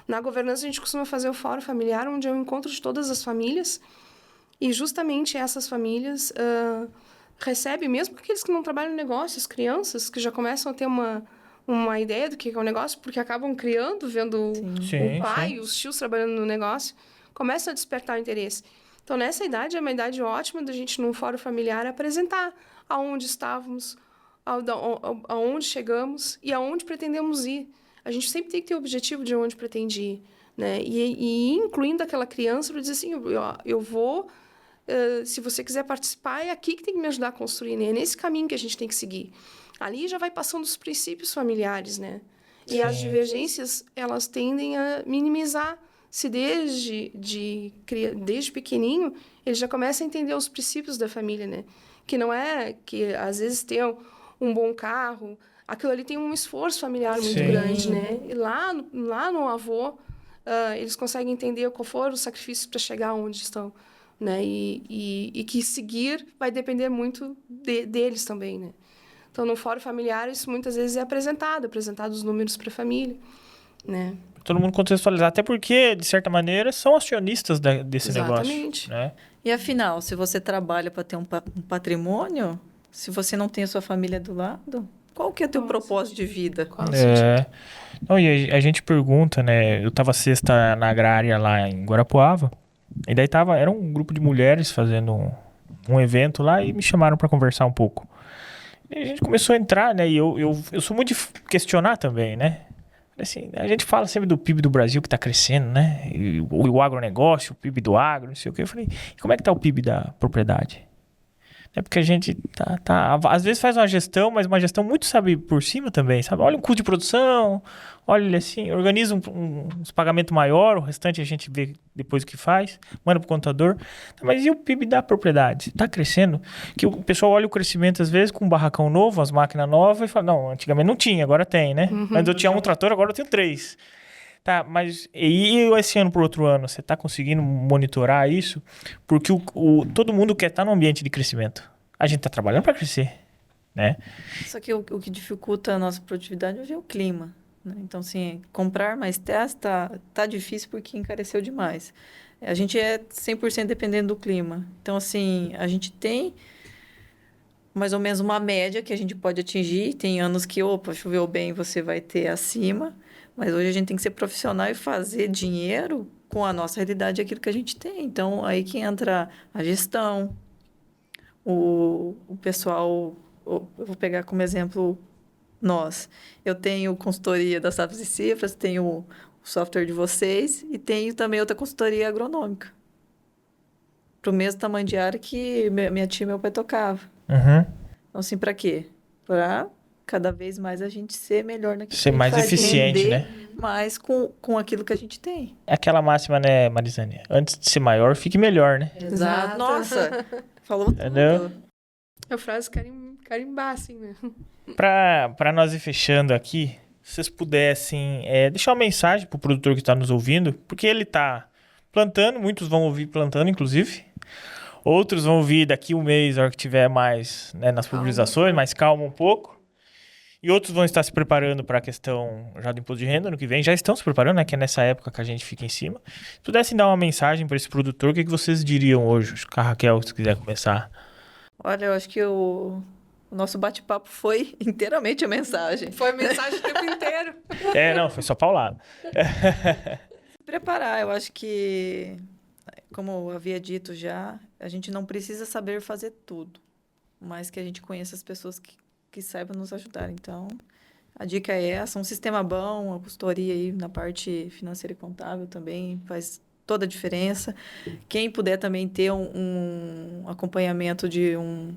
Na governança, a gente costuma fazer o fórum familiar, onde é o encontro de todas as famílias. E justamente essas famílias recebem, mesmo aqueles que não trabalham no negócio, as crianças que já começam a ter uma ideia do que é o negócio, porque acabam criando, vendo o pai, os tios trabalhando no negócio, começam a despertar o interesse. Então, nessa idade, é uma idade ótima da gente, num fórum familiar, apresentar aonde estávamos, aonde chegamos e aonde pretendemos ir. A gente sempre tem que ter o objetivo de onde pretende ir, né? E incluindo aquela criança para dizer assim, eu vou... se você quiser participar, é aqui que tem que me ajudar a construir, né? É nesse caminho que a gente tem que seguir. Ali já vai passando os princípios familiares, né? E as divergências, elas tendem a minimizar. Se desde pequenininho, ele já começa a entender os princípios da família, né? Que não é que, às vezes, ter um bom carro, aquilo ali tem um esforço familiar muito grande, né? E lá no avô, eles conseguem entender qual foram os sacrifícios para chegar onde estão, né? E que seguir vai depender muito deles também, né? Então, no fórum familiar, isso muitas vezes é apresentado os números para a família, né? Todo mundo contextualizar, até porque, de certa maneira, são acionistas desse Exatamente. negócio. Né? E afinal, se você trabalha para ter um patrimônio, se você não tem a sua família do lado, qual que é o teu propósito de vida? Não, e a gente pergunta, né? Eu estava sexta na agrária lá em Guarapuava, e daí era um grupo de mulheres fazendo um evento lá e me chamaram para conversar um pouco. E a gente começou a entrar, né? E eu sou muito de questionar também, né? Assim, a gente fala sempre do PIB do Brasil que está crescendo, né? E o agronegócio, o PIB do agro, não sei o quê. Eu falei, e como é que está o PIB da propriedade? É porque a gente às vezes faz uma gestão, mas uma gestão muito, sabe, por cima também, sabe? Olha o custo de produção, olha assim, organiza uns pagamentos maior, o restante a gente vê depois o que faz, manda pro contador. Mas e o PIB da propriedade? Tá crescendo? Que o pessoal olha o crescimento às vezes com um barracão novo, as máquinas novas e fala, não, antigamente não tinha, agora tem, né? Antes eu tinha um trator, agora eu tenho 3. Tá, mas e esse ano por outro ano, você tá conseguindo monitorar isso? Porque todo mundo quer estar num ambiente de crescimento. A gente tá trabalhando para crescer, né? Só que o que dificulta a nossa produtividade hoje é o clima, né? Então, assim, comprar mais testes tá difícil porque encareceu demais. A gente é 100% dependendo do clima. Então, assim, a gente tem mais ou menos uma média que a gente pode atingir. Tem anos que, choveu bem, você vai ter acima. Mas hoje a gente tem que ser profissional e fazer dinheiro com a nossa realidade, aquilo que a gente tem. Então, aí que entra a gestão, o pessoal... Eu vou pegar como exemplo nós. Eu tenho consultoria das Safras e Cifras, tenho o software de vocês e tenho também outra consultoria agronômica. Para o mesmo tamanho de área que minha tia e meu pai tocavam. Uhum. Então, assim, para quê? Para cada vez mais a gente ser melhor naquilo Ser que mais a gente faz, eficiente, render né? mais com aquilo que a gente tem. É aquela máxima, né, Marizane? Antes de ser maior, fique melhor, né? Exato. Nossa, falou tudo. Entendeu? É a frase carimbar, assim, né? Para nós ir fechando aqui, se vocês pudessem deixar uma mensagem pro produtor que está nos ouvindo, porque ele tá plantando, muitos vão ouvir plantando, inclusive. Outros vão ouvir daqui um mês, a hora que tiver mais, né, nas pulverizações, mais calmo um pouco. E outros vão estar se preparando para a questão já do imposto de renda no que vem. Já estão se preparando, né? Que é nessa época que a gente fica em cima. Se pudessem dar uma mensagem para esse produtor, o que vocês diriam hoje? Acho que a Raquel, se quiser começar. Olha, eu acho que o nosso bate-papo foi inteiramente a mensagem. Foi mensagem o tempo inteiro. Não, foi só paulada. Se preparar, eu acho que, como eu havia dito já, a gente não precisa saber fazer tudo, mas que a gente conheça as pessoas que saibam nos ajudar. Então, a dica é essa, um sistema bom, uma consultoria aí na parte financeira e contábil também faz toda a diferença. Quem puder também ter um acompanhamento de um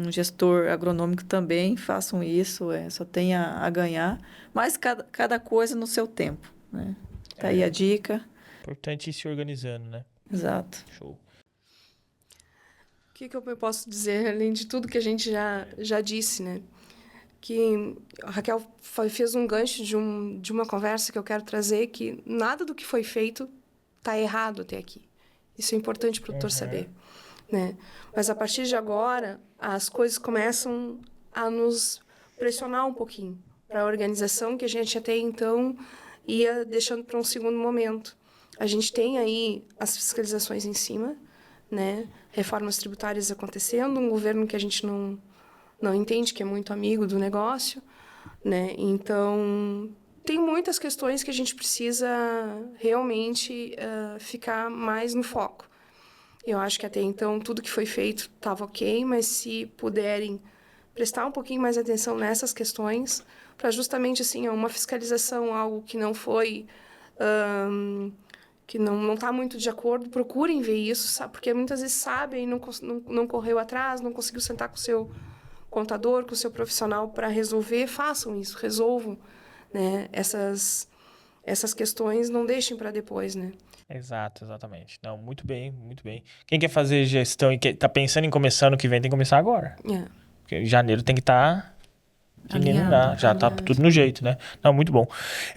gestor agronômico também, façam isso, só tem a ganhar. Mas cada coisa no seu tempo, né? Tá aí a dica. Importante ir se organizando, né? Exato. Show. O que eu posso dizer, além de tudo que a gente já disse, né? Que a Raquel fez um gancho de uma conversa que eu quero trazer, que nada do que foi feito está errado até aqui. Isso é importante para o produtor saber, né? Mas a partir de agora, as coisas começam a nos pressionar um pouquinho para a organização que a gente até então ia deixando para um segundo momento. A gente tem aí as fiscalizações em cima, né? Reformas tributárias acontecendo, um governo que a gente não entende, que é muito amigo do negócio, né? Então, tem muitas questões que a gente precisa realmente ficar mais no foco. Eu acho que até então tudo que foi feito estava ok, mas se puderem prestar um pouquinho mais atenção nessas questões, para justamente assim, uma fiscalização, algo que não foi... que não está muito de acordo, procurem ver isso, sabe? Porque muitas vezes sabem, não correu atrás, não conseguiu sentar com o seu contador, com o seu profissional para resolver, façam isso, resolvam, né? Essas questões não deixem para depois, né? Exato, exatamente. Não, muito bem, muito bem. Quem quer fazer gestão e tá pensando em começar no que vem, tem que começar agora. Porque em janeiro tem que estar... já tá tudo no jeito, né? Não, muito bom.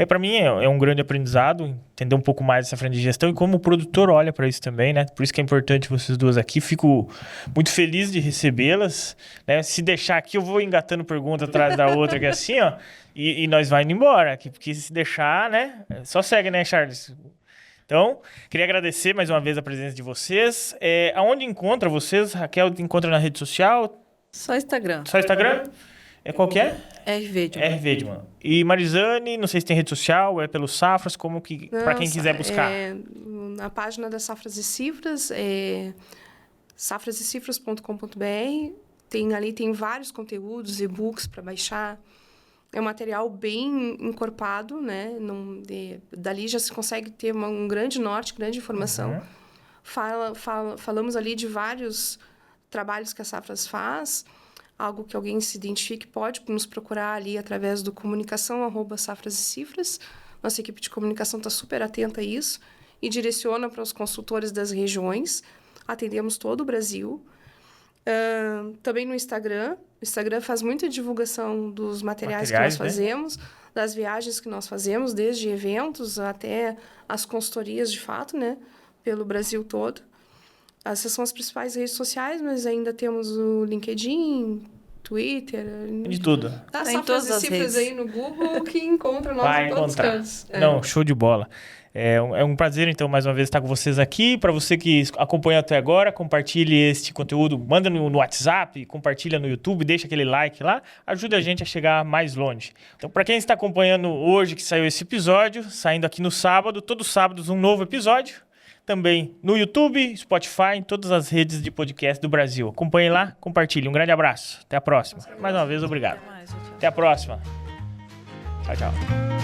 Para mim é um grande aprendizado entender um pouco mais dessa frente de gestão e como o produtor olha para isso também, né? Por isso que é importante vocês duas aqui. Fico muito feliz de recebê-las, né? Se deixar aqui, eu vou engatando pergunta atrás da outra, que é assim, ó, e nós vai indo embora aqui, porque se deixar, né? Só segue, né, Charles? Então, queria agradecer mais uma vez a presença de vocês. Aonde encontra vocês? Raquel, encontra na rede social? Só Instagram. Só Instagram? Qual que é? RV de RV, E Marizane, não sei se tem rede social, é pelo Safras, como que, para quem quiser buscar? Na página das Safras e Cifras, safrasecifras.com.br, ali tem vários conteúdos, e-books para baixar. É um material bem encorpado, né? Dali já se consegue ter um grande norte, grande informação. Falamos ali de vários trabalhos que a Safras faz, algo que alguém se identifique, pode nos procurar ali através do comunicação@Safras e Cifras. Nossa equipe de comunicação está super atenta a isso e direciona para os consultores das regiões. Atendemos todo o Brasil. Também no Instagram. O Instagram faz muita divulgação dos materiais que nós fazemos, das viagens que nós fazemos, desde eventos até as consultorias de fato, né? Pelo Brasil todo. Essas são as principais redes sociais, mas ainda temos o LinkedIn, Twitter. De tudo. Tá, Tem Safras todas e as Cifras redes. aí no Google que encontra nós Vai em todos os encontrar. cantos. Não, show de bola. É um prazer, então, mais uma vez estar com vocês aqui. Para você que acompanhou até agora, compartilhe este conteúdo, manda no WhatsApp, compartilha no YouTube, deixa aquele like lá, ajuda a gente a chegar mais longe. Então, para quem está acompanhando hoje que saiu esse episódio, saindo aqui no sábado, todos os sábados um novo episódio, também no YouTube, Spotify, em todas as redes de podcast do Brasil. Acompanhe lá, compartilhe. Um grande abraço. Até a próxima. Mais uma vez, obrigado. Até mais, tchau, tchau. Até a próxima. Tchau, tchau.